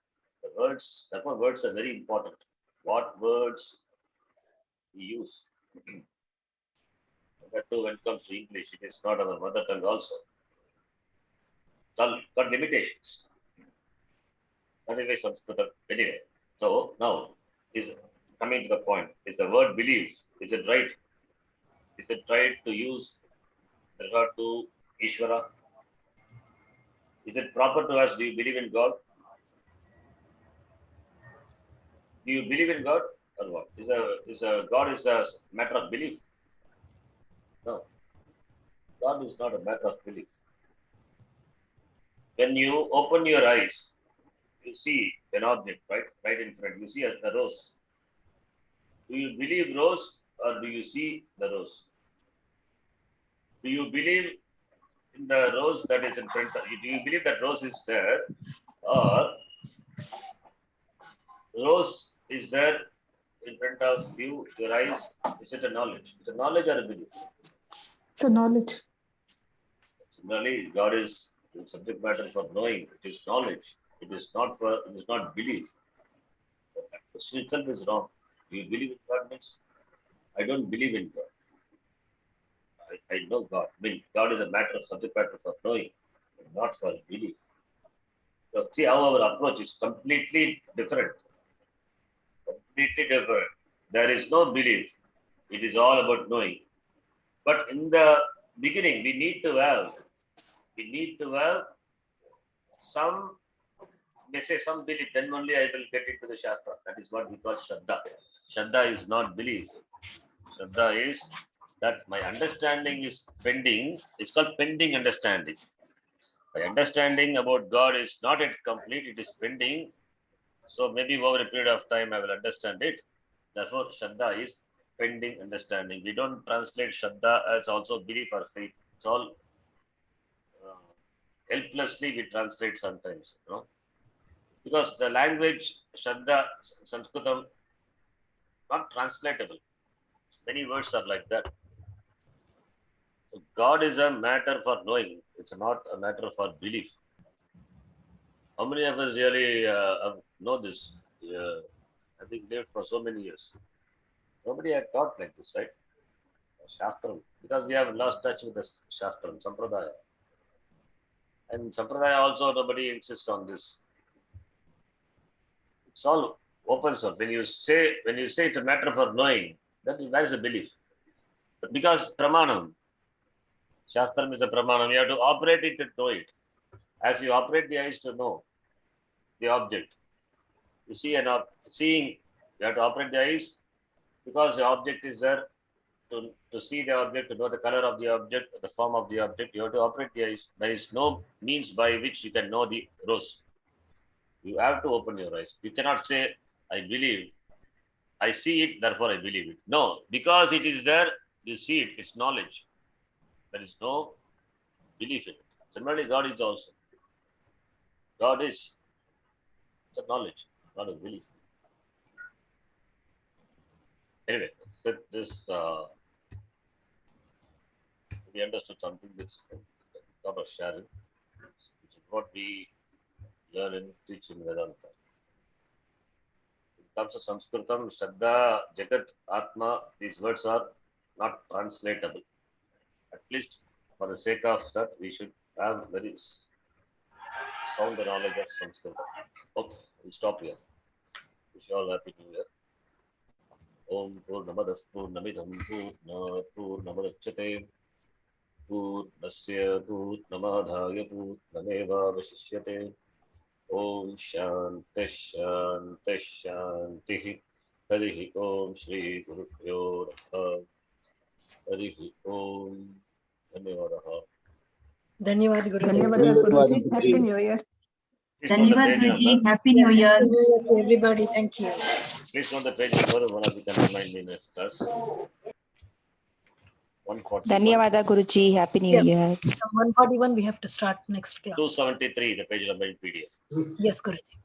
The words, therefore, words are very important. What words we use. That too, when it comes to English, it is not our mother tongue also. It's all got limitations. Anyway, Samskrita. Anyway, so now is coming to the point. Is the word belief? Is it right? Is it right to use with regard to Ishvara? Is it proper to ask, do you believe in God? Do you believe in God or what? Is a God is a matter of belief? No. God is not a matter of belief. When you open your eyes, you see an object, right in front. You see a rose. Do you believe rose or do you see the rose? Do you believe in the rose that is in front of you? Do you believe that rose is there or rose is there in front of you, your eyes? Is it a knowledge? Is it knowledge or a belief?
So knowledge.
Similarly, God is the subject matter for knowing. It is knowledge. It is not belief. That question itself is wrong. Do you believe in God means I don't believe in God. I know God. I mean, God is a matter of subject matter for knowing, not for belief. So see how our approach is completely different. Completely different. There is no belief. It is all about knowing. But in the beginning, we need to have some, may say some belief. Then only I will get into the Shastra. That is what we call Shraddha. Shraddha is not belief. Shraddha is that my understanding is pending. It's called pending understanding. My understanding about God is not yet complete. It is pending. So maybe over a period of time I will understand it. Therefore, Shraddha is pending understanding. We don't translate Shraddha as also belief or faith. It's all helplessly we translate sometimes, because the language Shraddha, Sanskritam, not translatable. Many words are like that. So God is a matter for knowing. It's not a matter for belief. How many of us really know this? I think lived for so many years. Nobody had taught like this, right? Shastram, because we have lost touch with the Shastram, Sampradaya. And Sampradaya also, nobody insists on this. It's all open source. When you say it's a matter for knowing, then where is the belief? But because Pramanam, Shastram is a Pramanam, you have to operate it to know it. As you operate the eyes to know the object, you see seeing, you have to operate the eyes because the object is there. To see the object, to know the color of the object, the form of the object, you have to operate the eyes. There is no means by which you can know the rose. You have to open your eyes. You cannot say, I believe, I see it, therefore I believe it. No, because it is there, you see it, it's knowledge. There is no belief in it. Similarly, God is also. God is, it's a knowledge, not a belief. Anyway, set this. We understood something that's thought of sharing, which is what we learn and teach in Vedanta. In terms of Samskritam, Shraddha, Jagat, Atma, these words are not translatable. At least for the sake of that, we should have very sound knowledge of Samskrita. Okay, we'll stop here. Wish you all happy New Year. Om Purnamadah Purnamidham Purnamudachyate Purnasya Purnamadhaya Purnamevavashishyate. Om Shanti Shanti Shanti. Harihi Om Shri Gurubhyo Namaha. Harihi Om. Dhanyavadaha.
Dhanyavad Guruji.
Dhanyavada Guruji.
Guruji.
Happy New Year.
Please note the
Dhanyavad
page
Guruji.
number.
Happy New Year.
Happy New Year to everybody. Thank you.
Please note the page number. One of you can remind me next class. 141.
Dhanyavada Guruji. Happy New
Yeah.
Year.
From 141, we have to start next class.
273, the page number in PDF.
Yes, Guruji.